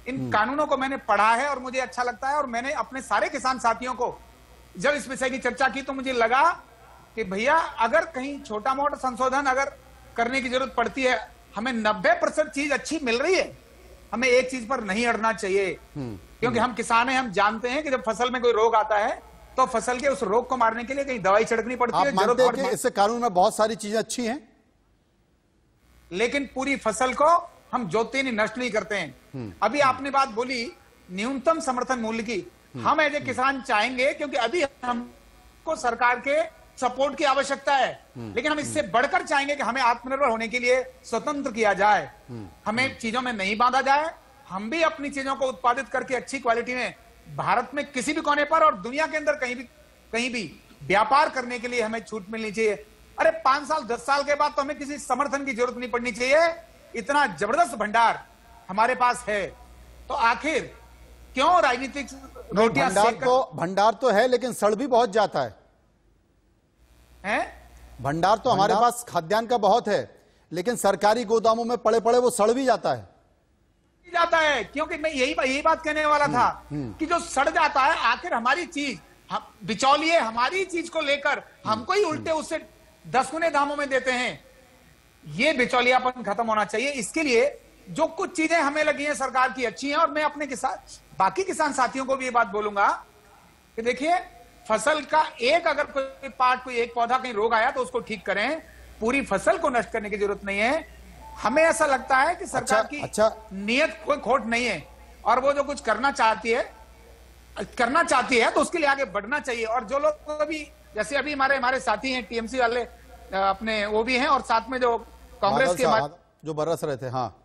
इन कानूनों को मैंने पढ़ा है और मुझे अच्छा लगता है। और मैंने अपने सारे किसान साथियों को जब इस विषय की चर्चा की तो मुझे लगा कि भैया अगर कहीं छोटा मोटा संशोधन अगर करने की जरूरत पड़ती है, हमें 90% चीज अच्छी मिल रही है, हमें एक चीज पर नहीं अड़ना चाहिए। क्योंकि हम किसान हैं, हम जानते हैं कि जब फसल में कोई रोग आता है तो फसल के उस रोग को मारने के लिए कहीं दवाई छिड़कनी पड़ती है। आप मानते हैं कि इस कानून में बहुत सारी चीजें अच्छी हैं, लेकिन पूरी फसल को हम जोतते नहीं, नष्ट नहीं करते हैं। अभी आपने बात बोली न्यूनतम समर्थन मूल्य की, हम एज ए किसान चाहेंगे, क्योंकि अभी हमको सरकार के सपोर्ट की आवश्यकता है, लेकिन हम इससे बढ़कर चाहेंगे कि हमें आत्मनिर्भर होने के लिए स्वतंत्र किया जाए, हमें चीजों में नहीं बांधा जाए, हम भी अपनी चीजों को उत्पादित करके अच्छी क्वालिटी में भारत में किसी भी कोने पर और दुनिया के अंदर कहीं भी व्यापार करने के लिए हमें छूट मिलनी चाहिए। अरे 5 साल 10 साल के बाद तो हमें किसी समर्थन की जरूरत नहीं पड़नी चाहिए, इतना जबरदस्त भंडार हमारे पास है। तो आखिर क्यों राजनीतिक रोटियां भंडार तो है, लेकिन सड़ भी बहुत जाता है। भंडार तो हमारे पास खाद्यान्न का बहुत है, लेकिन सरकारी गोदामों में पड़े पड़े वो सड़ भी जाता है। क्योंकि मैं यही बात कहने वाला था कि जो सड़ जाता है, आखिर हमारी चीज, हम बिचौलिए हमारी चीज को लेकर हमको ही उल्टे उससे 10 गुने दामों में देते हैं। ये बिचौलियापन खत्म होना चाहिए। इसके लिए जो कुछ चीजें हमें लगी हैं सरकार की अच्छी हैं, और मैं अपने बाकी किसान साथियों को भी ये बात बोलूंगा कि देखिए, फसल का अगर कोई पार्ट, कोई एक पौधा कहीं रोग आया तो उसको ठीक करें, पूरी फसल को नष्ट करने की जरूरत नहीं है। हमें ऐसा लगता है कि सरकार की नीयत कोई खोट नहीं है, और वो जो कुछ करना चाहती है तो उसके लिए आगे बढ़ना चाहिए। और जो लोग अभी, जैसे अभी हमारे साथी हैं टीएमसी वाले अपने, वो भी हैं, और साथ में जो कांग्रेस के जो बरस रहे थे। हाँ,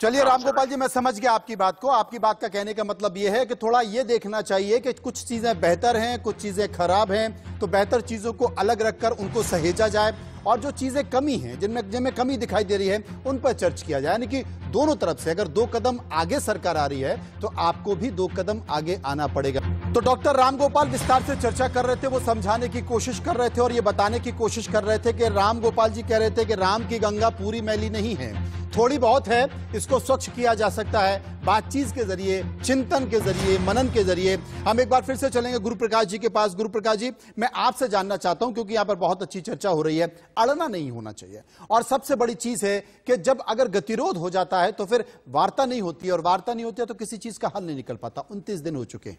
चलिए रामगोपाल जी, मैं समझ गया आपकी बात को। आपकी बात का कहने का मतलब यह है कि थोड़ा ये देखना चाहिए कि कुछ चीजें बेहतर हैं, कुछ चीजें खराब हैं, तो बेहतर चीजों को अलग रखकर उनको सहेजा जाए, और जो चीजें कमी हैं, जिनमें कमी दिखाई दे रही है, उन पर चर्चा किया जाए। यानी कि दोनों तरफ से अगर 2 कदम आगे सरकार आ रही है तो आपको भी 2 कदम आगे आना पड़ेगा। तो डॉक्टर रामगोपाल विस्तार से चर्चा कर रहे थे, वो समझाने की कोशिश कर रहे थे और ये बताने की कोशिश कर रहे थे कि रामगोपाल जी कह रहे थे कि राम की गंगा पूरी मैली नहीं है, थोड़ी बहुत है, इसको स्वच्छ किया जा सकता है बातचीत के जरिए, चिंतन के जरिए, मनन के जरिए। हम एक बार फिर से चलेंगे गुरु प्रकाश जी के पास। गुरु प्रकाश जी, मैं आपसे जानना चाहता हूं, क्योंकि यहां पर बहुत अच्छी चर्चा हो रही है, अड़ना नहीं होना चाहिए, और सबसे बड़ी चीज है कि जब अगर गतिरोध हो जाता है तो फिर वार्ता नहीं होती है, और वार्ता नहीं होती है तो किसी चीज का हल नहीं निकल पाता। 29 दिन हो चुके हैं,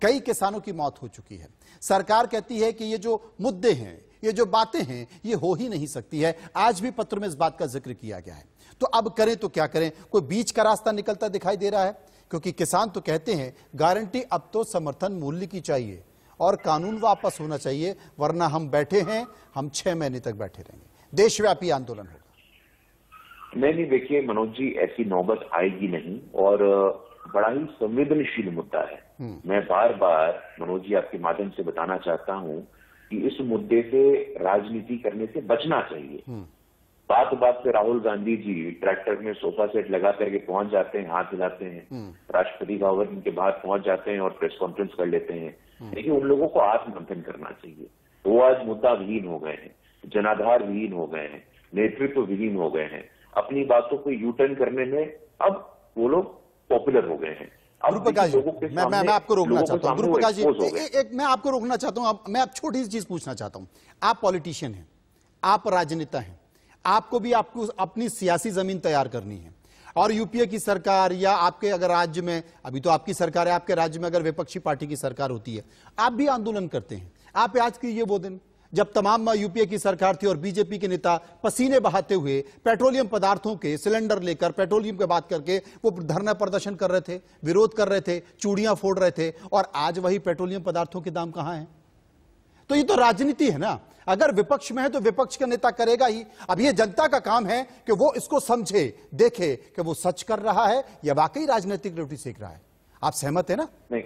कई किसानों की मौत हो चुकी है। सरकार कहती है कि ये जो मुद्दे हैं, ये जो बातें हैं, ये हो ही नहीं सकती है। आज भी पत्र में इस बात का जिक्र किया गया है। तो अब करें तो क्या करें? कोई बीच का रास्ता निकलता दिखाई दे रहा है? क्योंकि किसान तो कहते हैं गारंटी अब तो समर्थन मूल्य की चाहिए और कानून वापस होना चाहिए, वरना हम बैठे हैं, हम 6 महीने तक बैठे रहेंगे। देशव्यापी आंदोलन होगा। नहीं, देखिए मनोज जी, ऐसी नौबत आएगी नहीं और बड़ा ही संवेदनशील मुद्दा है। मैं बार बार मनोज जी आपके माध्यम से बताना चाहता हूं कि इस मुद्दे से राजनीति करने से बचना चाहिए। बात बात पे राहुल गांधी जी ट्रैक्टर में सोफा सेट लगा करके पहुंच जाते हैं, हाथ हिलाते हैं, राष्ट्रपति भवन के बाहर पहुंच जाते हैं और प्रेस कॉन्फ्रेंस कर लेते हैं। लेकिन उन लोगों को आत्ममंथन करना चाहिए। वो आज मुद्दा विहीन हो गए हैं, जनाधार विहीन हो गए हैं, नेतृत्व विहीन हो गए हैं। अपनी बातों को यू टर्न करने में अब वो लोग पॉपुलर हो गए हैं। गुरुप्रकाश जी, मैं आपको रोकना चाहता हूं। गुरुप्रकाश जी, मैं आपको रोकना चाहता हूं। मैं आप छोटी सी चीज पूछना चाहता हूं। आप पॉलिटिशियन हैं, आप राजनेता हैं, आपको भी आपको अपनी सियासी जमीन तैयार करनी है और यूपीए की सरकार या आपके अगर राज्य में, अभी तो आपकी सरकार है, आपके राज्य में अगर विपक्षी पार्टी की सरकार होती है, आप भी आंदोलन करते हैं। आप याद कीजिए वो दिन जब तमाम यूपीए की सरकार थी और बीजेपी के नेता पसीने बहाते हुए पेट्रोलियम पदार्थों के सिलेंडर लेकर पेट्रोलियम की बात करके वो धरना प्रदर्शन कर रहे थे, विरोध कर रहे थे, चूड़ियां फोड़ रहे थे, और आज वही पेट्रोलियम पदार्थों के दाम कहां हैं? तो ये तो राजनीति है ना। अगर विपक्ष में है तो विपक्ष का नेता करेगा ही। अब ये जनता का काम है कि वो इसको समझे, देखे कि वो सच कर रहा है या वाकई राजनीतिक रोटी सेक रहा है। आप सहमत है ना? नहीं,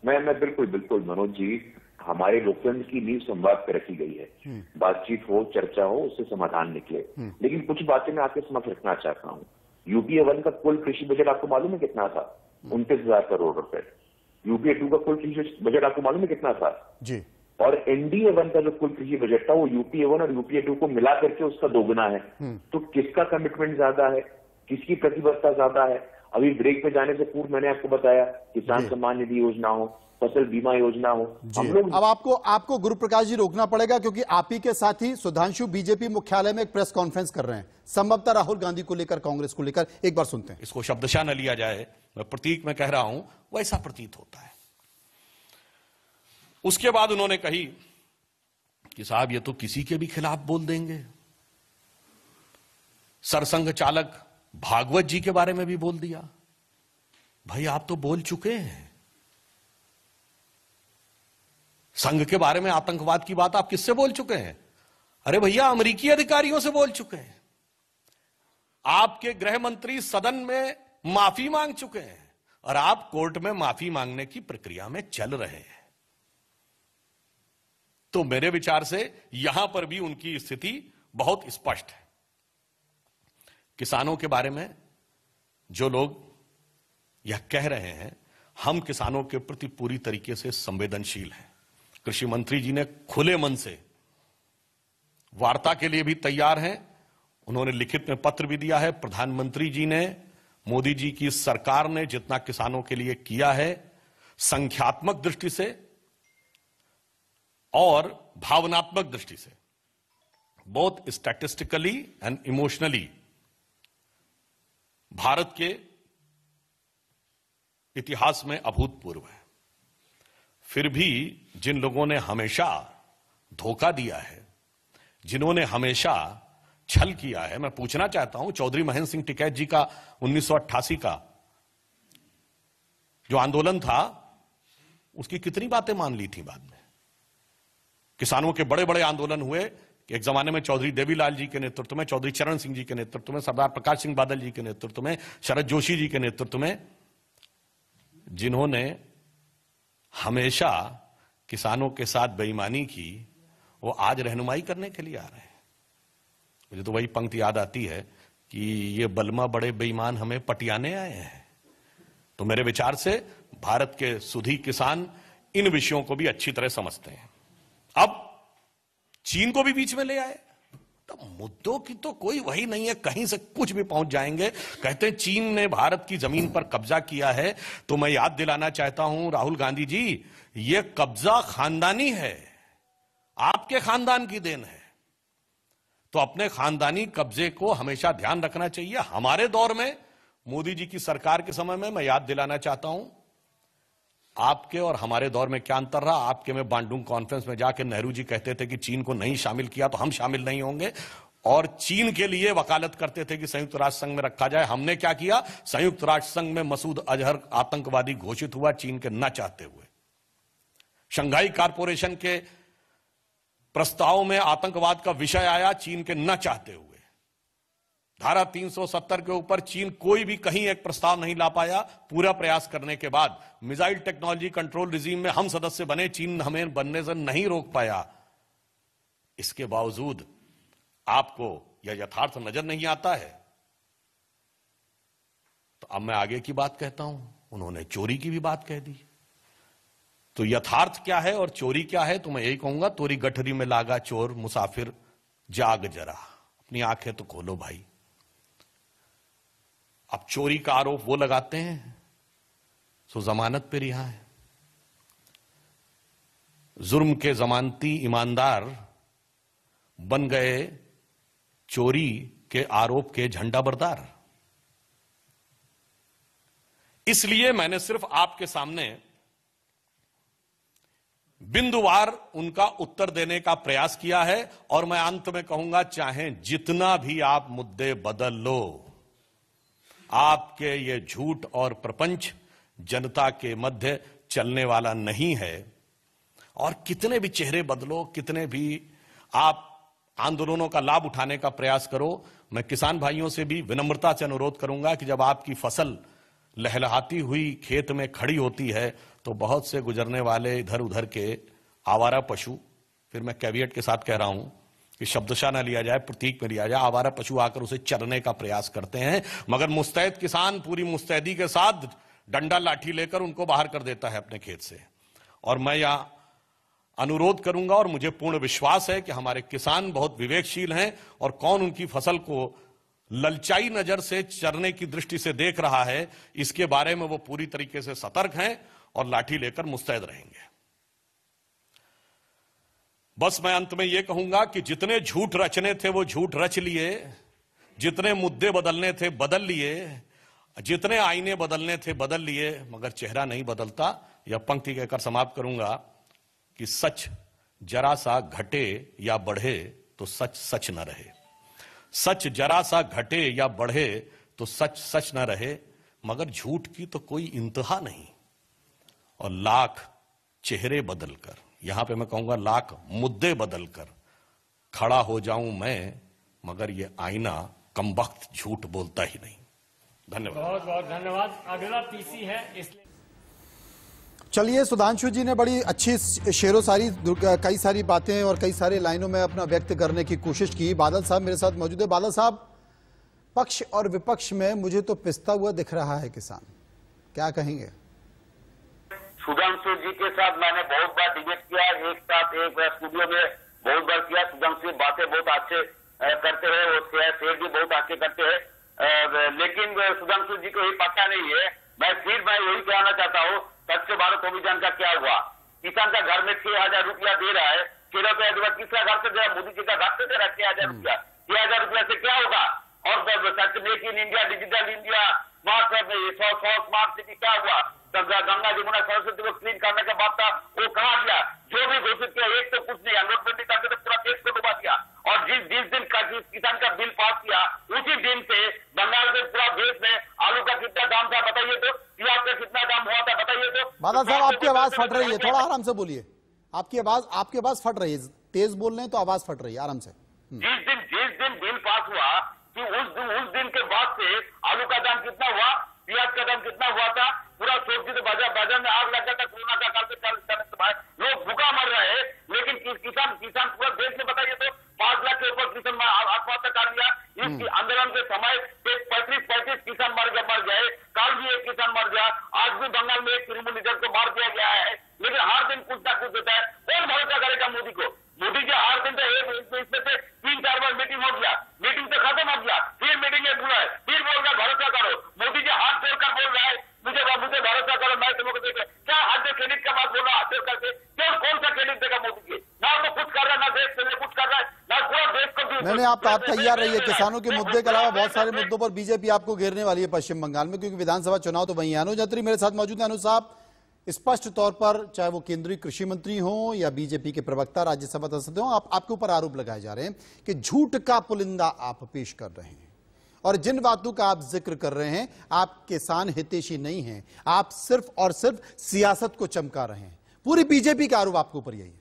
मैं बिल्कुल मनोज जी, हमारे लोकतंत्र की नींव संवाद पे रखी गई है। बातचीत हो, चर्चा हो, उससे समाधान निकले। लेकिन कुछ बातें मैं आपके समक्ष रखना चाहता हूँ। यूपीए 1 का कुल कृषि बजट आपको मालूम है कितना था? 29,000 करोड़ रुपए। यूपीए 2 का कुल कृषि बजट आपको मालूम है कितना था? जी। और एनडीए 1 का जो कुल कृषि बजट था वो यूपीए 1 और यूपीए 2 को मिला करके उसका दोगुना है। तो किसका कमिटमेंट ज्यादा है, किसकी प्रतिबद्धता ज्यादा है? अभी ब्रेक पे जाने से पूर्व मैंने आपको बताया किसान सम्मान निधि योजना हो, फसल बीमा योजना हो। हम लोग अब आपको गुरुप्रकाश जी रोकना पड़ेगा क्योंकि आप ही के साथी सुधांशु बीजेपी मुख्यालय में एक प्रेस कॉन्फ्रेंस कर रहे हैं, संभवतः राहुल गांधी को लेकर, कांग्रेस को लेकर। एक बार सुनते हैं। इसको शब्दशः न लिया जाए, मैं प्रतीक में कह रहा हूं, वैसा प्रतीत होता है। उसके बाद उन्होंने कही कि साहब ये तो किसी के भी खिलाफ बोल देंगे। सरसंघ चालक भागवत जी के बारे में भी बोल दिया। भाई आप तो बोल चुके हैं। संघ के बारे में आतंकवाद की बात आप किससे बोल चुके हैं? अरे भैया अमेरिकी अधिकारियों से बोल चुके हैं। आपके गृह मंत्री सदन में माफी मांग चुके हैं और आप कोर्ट में माफी मांगने की प्रक्रिया में चल रहे हैं। तो मेरे विचार से यहां पर भी उनकी स्थिति बहुत स्पष्ट है। किसानों के बारे में जो लोग यह कह रहे हैं, हम किसानों के प्रति पूरी तरीके से संवेदनशील हैं। कृषि मंत्री जी ने खुले मन से वार्ता के लिए भी तैयार हैं। उन्होंने लिखित में पत्र भी दिया है। प्रधानमंत्री जी ने, मोदी जी की सरकार ने जितना किसानों के लिए किया है, संख्यात्मक दृष्टि से और भावनात्मक दृष्टि से, both statistically and emotionally, Bharat के इतिहास में अभूतपूर्व है। फिर भी जिन लोगों ने हमेशा धोखा दिया है, जिन्होंने हमेशा छल किया है, मैं पूछना चाहता हूं, चौधरी महेंद्र सिंह टिकैत जी का 1988 का जो आंदोलन था, उसकी कितनी बातें मान ली थी बाद में? किसानों के बड़े बड़े आंदोलन हुए। एक जमाने में चौधरी देवीलाल जी के नेतृत्व में, चौधरी चरण सिंह जी के नेतृत्व में, सरदार प्रकाश सिंह बादल जी के नेतृत्व में, शरद जोशी जी के नेतृत्व में, जिन्होंने हमेशा किसानों के साथ बेईमानी की, वो आज रहनुमाई करने के लिए आ रहे हैं। मुझे तो वही पंक्ति याद आती है कि ये बलमा बड़े बेईमान हमें पटियाने आए हैं। तो मेरे विचार से भारत के सुधी किसान इन विषयों को भी अच्छी तरह समझते हैं। अब चीन को भी बीच में ले आए, तो मुद्दों की तो कोई वही नहीं है, कहीं से कुछ भी पहुंच जाएंगे। कहते हैं चीन ने भारत की जमीन पर कब्जा किया है, तो मैं याद दिलाना चाहता हूं राहुल गांधी जी, यह कब्जा खानदानी है, आपके खानदान की देन है। तो अपने खानदानी कब्जे को हमेशा ध्यान रखना चाहिए। हमारे दौर में, मोदी जी की सरकार के समय में, मैं याद दिलाना चाहता हूं, आपके और हमारे दौर में क्या अंतर रहा? आपके में बांडुंग कॉन्फ्रेंस में जाके नेहरू जी कहते थे कि चीन को नहीं शामिल किया तो हम शामिल नहीं होंगे, और चीन के लिए वकालत करते थे कि संयुक्त राष्ट्र संघ में रखा जाए। हमने क्या किया? संयुक्त राष्ट्र संघ में मसूद अजहर आतंकवादी घोषित हुआ चीन के न चाहते हुए। शंघाई कॉरपोरेशन के प्रस्ताव में आतंकवाद का विषय आया चीन के न चाहते हुए। धारा 370 के ऊपर चीन कोई भी कहीं एक प्रस्ताव नहीं ला पाया। पूरा प्रयास करने के बाद मिसाइल टेक्नोलॉजी कंट्रोल रिजीम में हम सदस्य बने, चीन हमें बनने से नहीं रोक पाया। इसके बावजूद आपको यह यथार्थ नजर नहीं आता है। तो अब मैं आगे की बात कहता हूं। उन्होंने चोरी की भी बात कह दी। तो यथार्थ क्या है और चोरी क्या है? तो मैं यही कहूंगा, तोरी गठरी में लागा चोर मुसाफिर जाग जरा, अपनी आंखें तो खोलो भाई। अब चोरी का आरोप वो लगाते हैं सो जमानत पे रिहा है। जुर्म के जमानती ईमानदार बन गए चोरी के आरोप के झंडा बरदार। इसलिए मैंने सिर्फ आपके सामने बिंदुवार उनका उत्तर देने का प्रयास किया है। और मैं अंत में कहूंगा, चाहे जितना भी आप मुद्दे बदल लो, आपके ये झूठ और प्रपंच जनता के मध्य चलने वाला नहीं है। और कितने भी चेहरे बदलो, कितने भी आप आंदोलनों का लाभ उठाने का प्रयास करो, मैं किसान भाइयों से भी विनम्रता से अनुरोध करूंगा कि जब आपकी फसल लहलहाती हुई खेत में खड़ी होती है तो बहुत से गुजरने वाले इधर उधर के आवारा पशु, फिर मैं कैवियट के साथ कह रहा हूं कि शब्दशः न लिया जाए, प्रतीक में लिया जाए, आवारा पशु आकर उसे चरने का प्रयास करते हैं, मगर मुस्तैद किसान पूरी मुस्तैदी के साथ डंडा लाठी लेकर उनको बाहर कर देता है अपने खेत से। और मैं यहां अनुरोध करूंगा, और मुझे पूर्ण विश्वास है कि हमारे किसान बहुत विवेकशील हैं, और कौन उनकी फसल को ललचाई नजर से चरने की दृष्टि से देख रहा है, इसके बारे में वो पूरी तरीके से सतर्क हैं और लाठी लेकर मुस्तैद रहेंगे। बस मैं अंत में यह कहूंगा कि जितने झूठ रचने थे वो झूठ रच लिए, जितने मुद्दे बदलने थे बदल लिए, जितने आईने बदलने थे बदल लिए, मगर चेहरा नहीं बदलता। यह पंक्ति कहकर समाप्त करूंगा कि सच जरा सा घटे या बढ़े तो सच सच न रहे। सच जरा सा घटे या बढ़े तो सच सच न रहे, मगर झूठ की तो कोई इंतहा नहीं। और लाख चेहरे बदलकर, यहां पे मैं कहूंगा लाख मुद्दे बदलकर खड़ा हो जाऊं मैं, मगर ये आईना कमबख्त झूठ बोलता ही नहीं। धन्यवाद। बहुत बहुत धन्यवाद। अगला पीसी है, इसलिए चलिए, सुधांशु जी ने बड़ी अच्छी शेरो सारी कई सारी बातें और कई सारे लाइनों में अपना व्यक्त करने की कोशिश की। बादल साहब मेरे साथ मौजूद है। बादल साहब, पक्ष और विपक्ष में मुझे तो पिसता हुआ दिख रहा है किसान, क्या कहेंगे? सुधांशु जी के साथ मैंने बहुत बार डिबेट किया, एक साथ एक स्टूडियो में बहुत बार किया। सुधांशु बातें बहुत अच्छे करते हैं, वो शेयर भी बहुत अच्छे करते हैं, लेकिन सुधांशु जी को ये पता नहीं है। मैं यही कहना चाहता हूँ, स्वच्छ भारत अभियान का क्या हुआ? किसान का घर में 6,000 रुपया दे रहा है, 13,000 रुपया किसका घर से दे रहा? मोदी जी का घर से दे रहा है 6,000 रुपया। 6,000 रुपया से क्या होगा? और such make in India, digital India, smart smart city क्या हुआ? गंगा जमुना सरस्वती को क्लीन करने का बात था, वो कहा गया? जो भी घोषित किया एक तो कुछ नहीं, अनोटबंदी करके तो पूरा देश को डुबा दिया। और जिस दिन का किसान का बिल पास किया, उसी दिन से बंगाल के पूरा देश में आलू का कितना दाम था बताइए तो, प्याज का कितना दाम हुआ था बताइए तो। बादल साहब, आपकी आवाज फट रही है, थोड़ा आराम से बोलिए। आपकी आवाज फट रही है, तेज बोल रहे हैं तो आवाज फट रही है, आराम से। जिस दिन बिल पास हुआ कि उस दिन के बाद से आलू का दाम कितना हुआ, प्याज का दाम कितना हुआ था, पूरा सोच तो बाजार में आग लग जाता कोरोना का काल से लोग भूखा मर रहे हैं। लेकिन किसान पूरा देश में बताइए तो 5 लाख के ऊपर किसान आत्महत्या कर लिया। इस आंदोलन के समय 35 किसान मर गए, कल भी एक किसान मर गया, आज भी बंगाल में एक तृणमूल लीडर को मार दिया गया है। लेकिन हर दिन कुछ ना कुछ होता है। कौन भरोसा करेगा मोदी को? मोदी जी हर दिन तो इसमें से 3-4 बार मीटिंग हो गया, मीटिंग तो खत्म हो गया, फिर मीटिंग में बुलाए, फिर बोल रहा भरोसा करो। मोदी जी हाथ जोड़कर बोल रहा है मुझे भरोसा करो, मैं तुमको देगा। क्या हाथ जो क्रेडिट का बात बोल रहा, हाथ जोड़ करके क्यों? कौन सा क्रेडिट देगा मोदी जी? ना तो कुछ कर रहा है, ना देश के लिए कुछ कर रहा है, ना पूरा देश को। नहीं, आप तैयार रहिए। किसानों के मुद्दे के अलावा बहुत सारे मुद्दों पर बीजेपी आपको घेरने वाली है पश्चिम बंगाल में, क्योंकि विधानसभा चुनाव तो वही है। अनुज अत्री मेरे साथ मौजूद है। अनुज साहब, स्पष्ट तौर पर चाहे वो केंद्रीय कृषि मंत्री हो या बीजेपी के प्रवक्ता राज्यसभा सदस्य हो, आपके ऊपर आरोप लगाए जा रहे हैं कि झूठ का पुलिंदा आप पेश कर रहे हैं और जिन बातों का आप जिक्र कर रहे हैं, आप किसान हितैषी नहीं हैं, आप सिर्फ और सिर्फ सियासत को चमका रहे हैं। पूरी बीजेपी का आरोप आपके ऊपर यही है।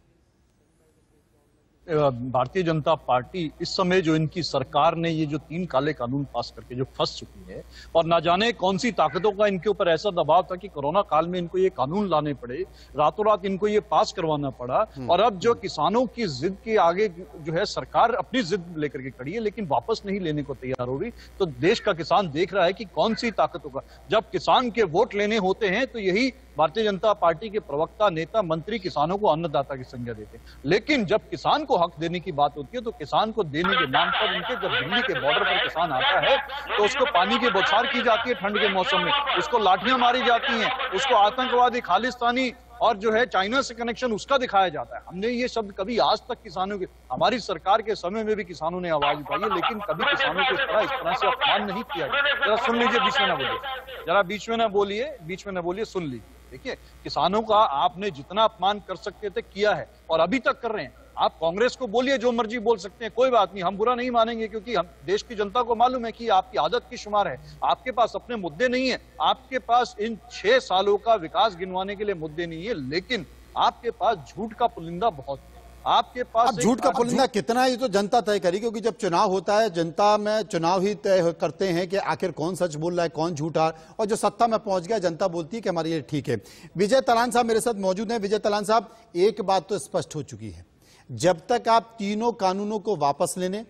भारतीय जनता पार्टी इस समय जो इनकी सरकार ने ये जो 3 काले कानून पास करके जो फंस चुकी है, और ना जाने कौन सी ताकतों का इनके ऊपर ऐसा दबाव था कि कोरोना काल में इनको ये कानून लाने पड़े, रातों रात इनको ये पास करवाना पड़ा, और अब जो किसानों की जिद के आगे जो है सरकार अपनी जिद लेकर के खड़ी है लेकिन वापस नहीं लेने को तैयार हो रही। तो देश का किसान देख रहा है कि कौन सी ताकतों का, जब किसान के वोट लेने होते हैं तो यही भारतीय जनता पार्टी के प्रवक्ता, नेता, मंत्री किसानों को अन्नदाता की संज्ञा देते हैं, लेकिन जब किसान को हक देने की बात होती है तो किसान को देने के नाम पर उनके, जब दिल्ली के बॉर्डर पर किसान आता है तो उसको पानी की बौछार की जाती है ठंड के मौसम में, उसको लाठियां मारी जाती हैं, उसको आतंकवादी, खालिस्तानी और जो है चाइना से कनेक्शन उसका दिखाया जाता है। हमने ये शब्द कभी आज तक किसानों के, हमारी सरकार के समय में भी किसानों ने आवाज उठाई है, लेकिन कभी किसानों को इस तरह से अपमान नहीं किया। जरा सुन लीजिए, बीच में ना बोलिए, जरा बीच में ना बोलिए, बीच में ना बोलिए, सुन लीजिए। देखिए, किसानों का आपने जितना अपमान कर सकते थे किया है और अभी तक कर रहे हैं। आप कांग्रेस को बोलिए, जो मर्जी बोल सकते हैं, कोई बात नहीं, हम बुरा नहीं मानेंगे, क्योंकि हम देश की जनता को मालूम है कि आपकी आदत की शुमार है, आपके पास अपने मुद्दे नहीं है, आपके पास इन 6 सालों का विकास गिनवाने के लिए मुद्दे नहीं है, लेकिन आपके पास झूठ का पुलिंदा बहुत है। आपके पास झूठ का पुलिंदा कितना है ये तो जनता तय करेगी, क्योंकि जब चुनाव होता है जनता में चुनाव ही तय करते हैं कि आखिर कौन सच बोल रहा है, कौन झूठा, और जो सत्ता में पहुंच गया जनता बोलती है कि हमारे लिए ठीक है। विजय तलान साहब मेरे साथ मौजूद हैं। विजय तलान साहब, एक बात तो स्पष्ट हो चुकी है, जब तक आप तीनों कानूनों को वापस लेने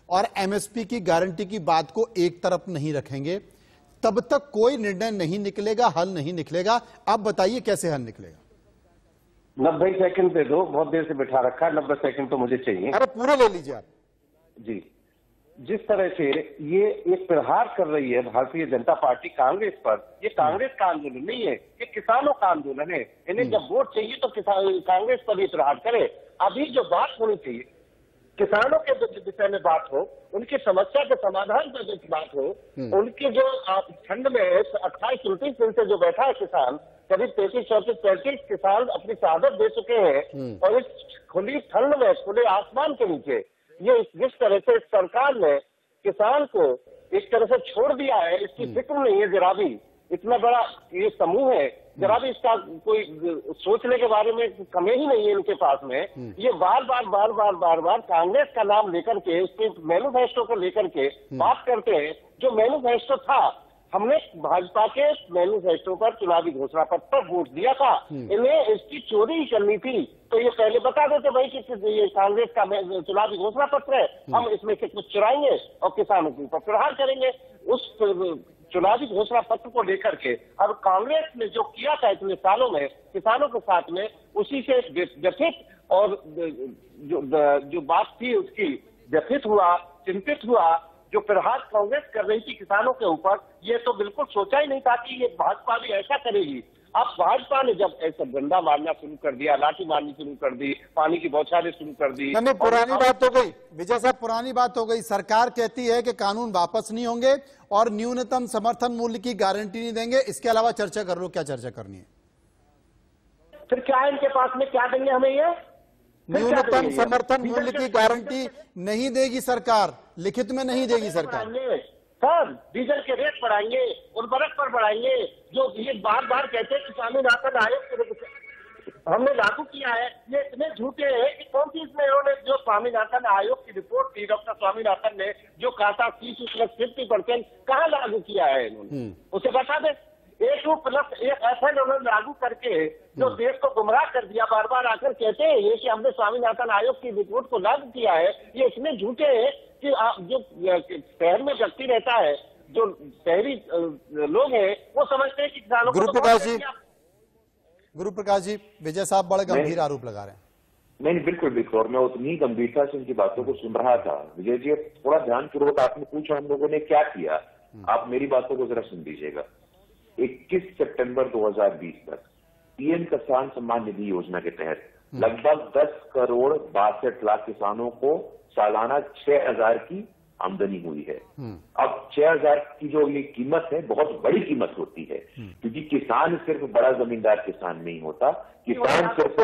और एमएसपी की गारंटी की बात को एक तरफ नहीं रखेंगे, तब तक कोई निर्णय नहीं निकलेगा, हल नहीं निकलेगा। अब बताइए कैसे हल निकलेगा? 90 सेकंड दे दो, बहुत देर से बैठा रखा है, 90 सेकंड तो मुझे चाहिए। अरे पूरे ले लीजिए आप। जी, जिस तरह से ये एक प्रहार कर रही है भारतीय जनता पार्टी कांग्रेस पर, ये कांग्रेस का आंदोलन नहीं है, ये किसानों का आंदोलन है। इन्हें जब वोट चाहिए तो कांग्रेस पर ये प्रहार करे। अभी जो बात होनी चाहिए, किसानों के विषय में बात हो, उनकी समस्या के समाधान पर बात हो, उनकी जो ठंड में 28-29 दिन से जो बैठा है किसान, करीब 33-34-35 किसान अपनी शहादत दे चुके हैं, और इस खुली ठंड में खुले आसमान के नीचे ये जिस तरह से सरकार ने किसान को इस तरह से छोड़ दिया है, इसकी फिक्र नहीं है जरा भी। इतना बड़ा ये समूह है, जरा भी इसका कोई सोचने के बारे में कमी ही नहीं है इनके पास में। ये बार बार कांग्रेस का नाम लेकर के, उसके मैनिफेस्टो को लेकर के बात करते हैं। जो मैनिफेस्टो था, हमने भाजपा के मैनिफेस्टो पर, चुनावी घोषणा पत्र पर वोट दिया था, इन्हें इसकी चोरी ही करनी थी तो ये पहले बता देते भाई कि ये कांग्रेस का चुनावी घोषणा पत्र है, हम इसमें से कुछ चुराएंगे और किसानों के ऊपर प्रहार करेंगे। उस चुनावी घोषणा पत्र को लेकर के अब कांग्रेस ने जो किया था इतने सालों में किसानों के साथ में, उसी से व्यथित और जो बात थी उसकी व्यथित हुआ, चिंतित हुआ। जो प्रहार कांग्रेस कर रही थी किसानों के ऊपर, ये तो बिल्कुल सोचा ही नहीं था कि ये भाजपा भी ऐसा करेगी। अब भाजपा ने जब ऐसा डंडा मारना शुरू कर दिया, लाठी मारनी शुरू कर दी, पानी की बौछारें शुरू कर दी। नहीं, पुरानी बात हो गई विजय साहब, पुरानी बात हो गई। सरकार कहती है कि कानून वापस नहीं होंगे और न्यूनतम समर्थन मूल्य की गारंटी नहीं देंगे। इसके अलावा चर्चा कर लो, क्या चर्चा करनी है? फिर क्या इनके पास में क्या देंगे हमें? ये न्यूनतम समर्थन मूल्य की गारंटी नहीं देगी सरकार, लिखित में नहीं देगी सरकार। सर, डीजल के रेट बढ़ाएंगे, उर्वरक पर बढ़ाएंगे, जो ये बार बार कहते हैं कि स्वामीनाथन आयोग हमने लागू किया है। ये इतने झूठे हैं कि कौन सी इसमें इन्होंने, जो स्वामीनाथन आयोग की रिपोर्ट थी, डॉक्टर स्वामीनाथन ने जो कहा था 30+50% कहाँ लागू किया है इन्होंने, उसे बता दें। 1+1 ऐसा इन्होंने लागू करके जो देश को गुमराह कर दिया। बार बार आकर कहते हैं ये कि हमने स्वामीनाथन आयोग की रिपोर्ट को लागू किया है। ये इतने झूठे हैं कि जो शहर में व्यक्ति रहता है, जो शहरी लोग हैं, वो समझते हैं कि किसानों को। गुरुप्रकाश जी, विजय साहब बड़े गंभीर आरोप लगा रहे हैं। नहीं, बिल्कुल बिल्कुल, और मैं उतनी गंभीरता से उनकी बातों को सुन रहा था। विजय जी, थोड़ा ध्यानपूर्वक आपने पूछा हम लोगों ने क्या किया, आप मेरी बातों को जरा सुन लीजिएगा। 21 सितंबर 2020 तक पीएम किसान सम्मान निधि योजना के तहत लगभग 10 करोड़ 62 लाख किसानों को सालाना 6,000 की आमदनी हुई है। अब 6,000 की जो ये कीमत है बहुत बड़ी कीमत होती है, क्योंकि किसान सिर्फ बड़ा जमींदार किसान नहीं होता, किसान सिर्फ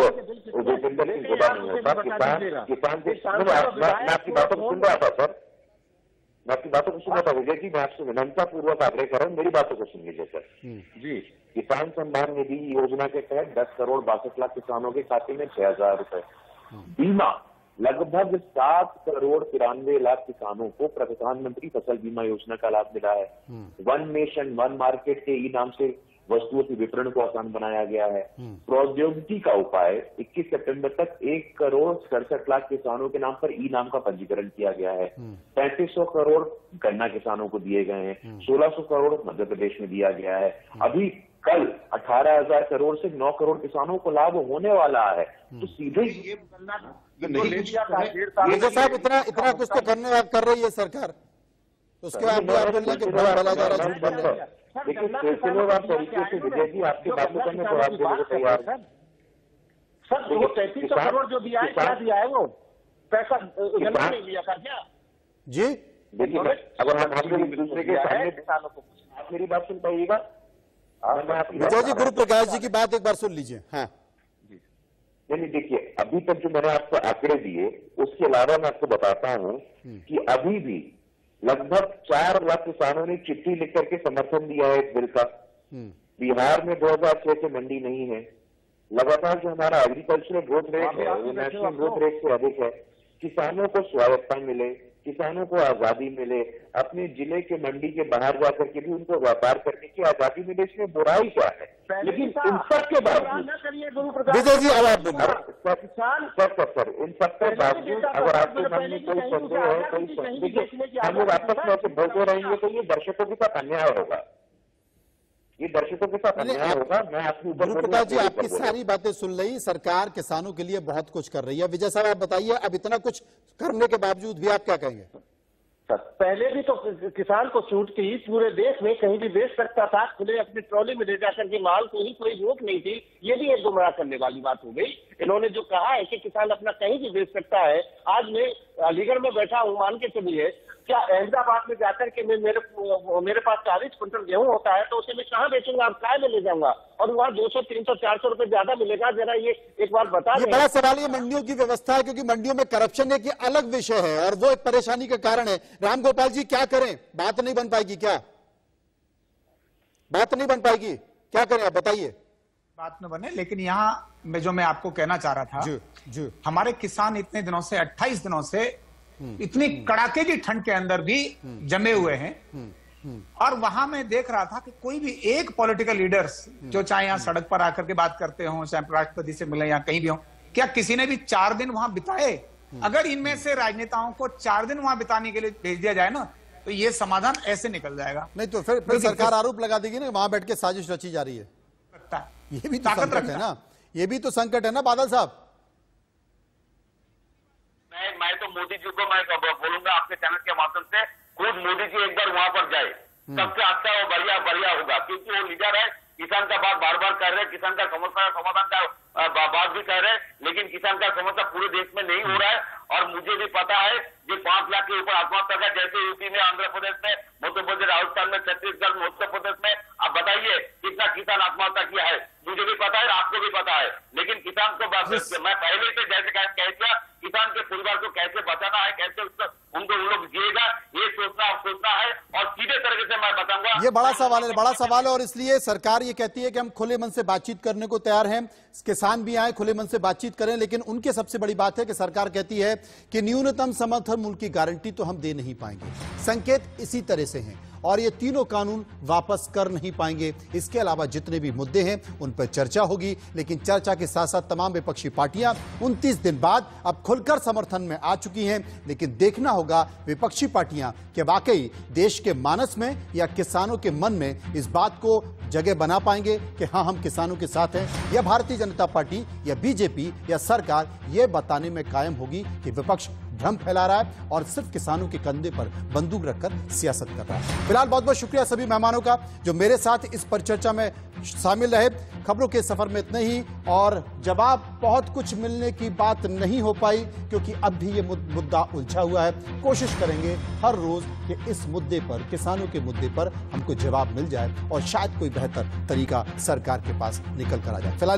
भूपेंद्र सिंह हुड्डा नहीं होता, किसान मैं आपकी बातों को सुन रहा था सर, मैं आपकी बातों को सुन रहा था विजय जी, मैं आपसे विनम्रता पूर्वक आग्रह कर रहा हूँ, मेरी बातों को सुन लीजिए सर जी। किसान सम्मान निधि योजना के तहत 10 करोड़ 62 लाख किसानों के खाते में 6,000 रुपए, बीमा लगभग 7 करोड़ 93 लाख किसानों को प्रधानमंत्री फसल बीमा योजना का लाभ मिला है। वन नेशन वन मार्केट के ई नाम से वस्तुओं के वितरण को आसान बनाया गया है। प्रौद्योगिकी का उपाय 21 सितंबर तक 1 करोड़ 67 लाख किसानों के नाम पर ई नाम का पंजीकरण किया गया है। 3500 करोड़ गन्ना किसानों को दिए गए हैं, 1600 करोड़ मध्य प्रदेश में दिया गया है। अभी कल 18,000 करोड़ से 9 करोड़ किसानों को लाभ होने वाला है। तो सीधे ये मेजर साहब इतना कुछ तो कर रही है सरकार, उसके बाद आप बोलने के बहुत भला जा रहा है। लेकिन पेशेवर तरीके से विजय जी आपकी बातों करने को आप देने को तैयार है सर। वो 3300 करोड़ जो दिया है, क्या दिया है? वो पैसा गन्ना नहीं लिया था क्या जी? देखिए अगर हम एक दूसरे के सामने किसानों को, आप मेरी बात सुन पाइएगा विजय जी, गुरु प्रकाश जी की बात एक बार सुन लीजिए। हाँ नहीं देखिए, अभी तक जो मैंने आपको आंकड़े दिए उसके अलावा मैं आपको बताता हूं कि अभी भी लगभग 4 लाख किसानों ने चिट्ठी लिख करके समर्थन दिया है इस बिल का। बिहार में 2006 से मंडी नहीं है। लगातार जो हमारा एग्रीकल्चरल ग्रोथ रेट है वो नेशनल ग्रोथ रेट से अधिक है। किसानों को स्वायत्तता मिले, किसानों को आजादी मिले, अपने जिले के मंडी के बाहर जाकर के भी उनको व्यापार करने की आजादी मिले, इसमें बुराई क्या है? लेकिन इन सब के बावजूद विजय जी अब आप सर इन सब के बावजूद अगर आपके मन में कोई संदेह है, कोई देखिए हम लोग आपस में ऐसे बोलते रहेंगे तो ये दर्शकों के साथ अन्याय होगा, ये दर्शकों के साथ अन्याय होगा। मैं आपके ऊपर गुरु प्रकाश जी आपकी सारी बातें सुन रही, सरकार किसानों के लिए बहुत कुछ कर रही है। विजय साहब आप बताइए, अब इतना कुछ करने के बावजूद भी आप क्या कहेंगे? सर पहले भी तो किसान को छूट थी, पूरे देश में कहीं भी बेच सकता था, खुले अपनी ट्रॉली में ले जाकर के माल को ही कोई रोक नहीं थी। ये भी एक गुमराह करने वाली बात हो गई। इन्होंने जो कहा है कि किसान अपना कहीं भी बेच सकता है, आज मैं अलीगढ़ में बैठा हूँ, मान के चलिए क्या अहमदाबाद में जाकर के मेरे पास 40 क्विंटल गेहूं होता है तो उसे मैं कहाँ बेचूंगा, आप काय में ले जाऊंगा और वहाँ 200 300 400 रुपए ज्यादा मिलेगा? जरा ये एक बार बता दें। बड़ा सवाल ये मंडियों की व्यवस्था है, क्योंकि मंडियों में करप्शन एक अलग विषय है और वो एक परेशानी का कारण है। राम गोपाल जी क्या करें? बात नहीं बन पाएगी क्या? बात नहीं बन पाएगी, क्या करें आप बताइए? बात न बने, लेकिन यहाँ मैं आपको कहना चाह रहा था जी, हमारे किसान इतने दिनों से 28 दिनों से इतनी कड़ाके की ठंड के अंदर भी जमे हुए हैं और वहां मैं देख रहा था कि कोई भी एक पॉलिटिकल लीडर्स जो चाहे यहाँ सड़क पर आकर के बात करते हो, चाहे राष्ट्रपति से मिले या कहीं भी हो, क्या किसी ने भी 4 दिन वहां बिताए? अगर इनमें से राजनेताओं को 4 दिन वहां बिताने के लिए भेज दिया जाए ना तो ये समाधान ऐसे निकल जाएगा। नहीं तो फिर सरकार आरोप लगा देगी ना वहां बैठ के साजिश रची जा रही है। ये भी तो संकट है ना, ये भी तो संकट है ना बादल साहब। मैं तो मोदी जी को मैं बोलूंगा आपके चैनल के माध्यम से, खुद मोदी जी एक बार वहां पर जाए, सबसे अच्छा वो बढ़िया होगा, क्योंकि वो लीडर है। किसान का बात बार बार कर रहे हैं, किसान का समस्या समाधान का बात भी कर रहे हैं, लेकिन किसान का समस्या पूरे देश में नहीं हो रहा है। और मुझे भी पता है जो 5 लाख के ऊपर आत्महत्या का, जैसे यूपी में, आंध्र प्रदेश में, मध्य प्रदेश, राजस्थान में, छत्तीसगढ़ में, उत्तर प्रदेश में, आप बताइए कितना किसान आत्महत्या किया है? मुझे भी पता है, आपको भी पता है। लेकिन किसान को मैं पहले से जैसे कैसे किसान के परिवार को कैसे बचाना है, कैसे उनको उन लोग जिएगा, ये सोचना है। और सीधे तरीके से मैं बताऊंगा, ये बड़ा सवाल है और इसलिए सरकार ये कहती है कि हम खुले मन से बातचीत करने को तैयार हैं, किसान भी आए खुले मन से बातचीत करें। लेकिन उनके सबसे बड़ी बात है कि सरकार कहती है कि न्यूनतम समर्थन मूल्य की गारंटी तो हम दे नहीं पाएंगे। संकेत इसी तरह से हैं और ये तीनों कानून वापस कर नहीं पाएंगे। इसके अलावा जितने भी मुद्दे हैं उन पर चर्चा होगी, लेकिन चर्चा के साथ साथ तमाम विपक्षी पार्टियां 29 दिन बाद अब खुलकर समर्थन में आ चुकी हैं। लेकिन देखना होगा विपक्षी पार्टियां कि वाकई देश के मानस में या किसानों के मन में इस बात को जगह बना पाएंगे कि हां हम किसानों के साथ हैं, या भारतीय जनता पार्टी या बीजेपी या सरकार यह बताने में कायम होगी कि विपक्ष भ्रम फैला रहा है और सिर्फ किसानों के कंधे पर बंदूक रखकर सियासत कर रहा है। फिलहाल बहुत बहुत शुक्रिया सभी मेहमानों का जो मेरे साथ इस परिचर्चा में शामिल रहे। खबरों के सफर में इतना ही, और जवाब बहुत कुछ मिलने की बात नहीं हो पाई क्योंकि अब भी ये मुद्दा उलझा हुआ है। कोशिश करेंगे हर रोज कि इस मुद्दे पर, किसानों के मुद्दे पर हमको जवाब मिल जाए और शायद कोई बेहतर तरीका सरकार के पास निकल कर आ जाए। फिलहाल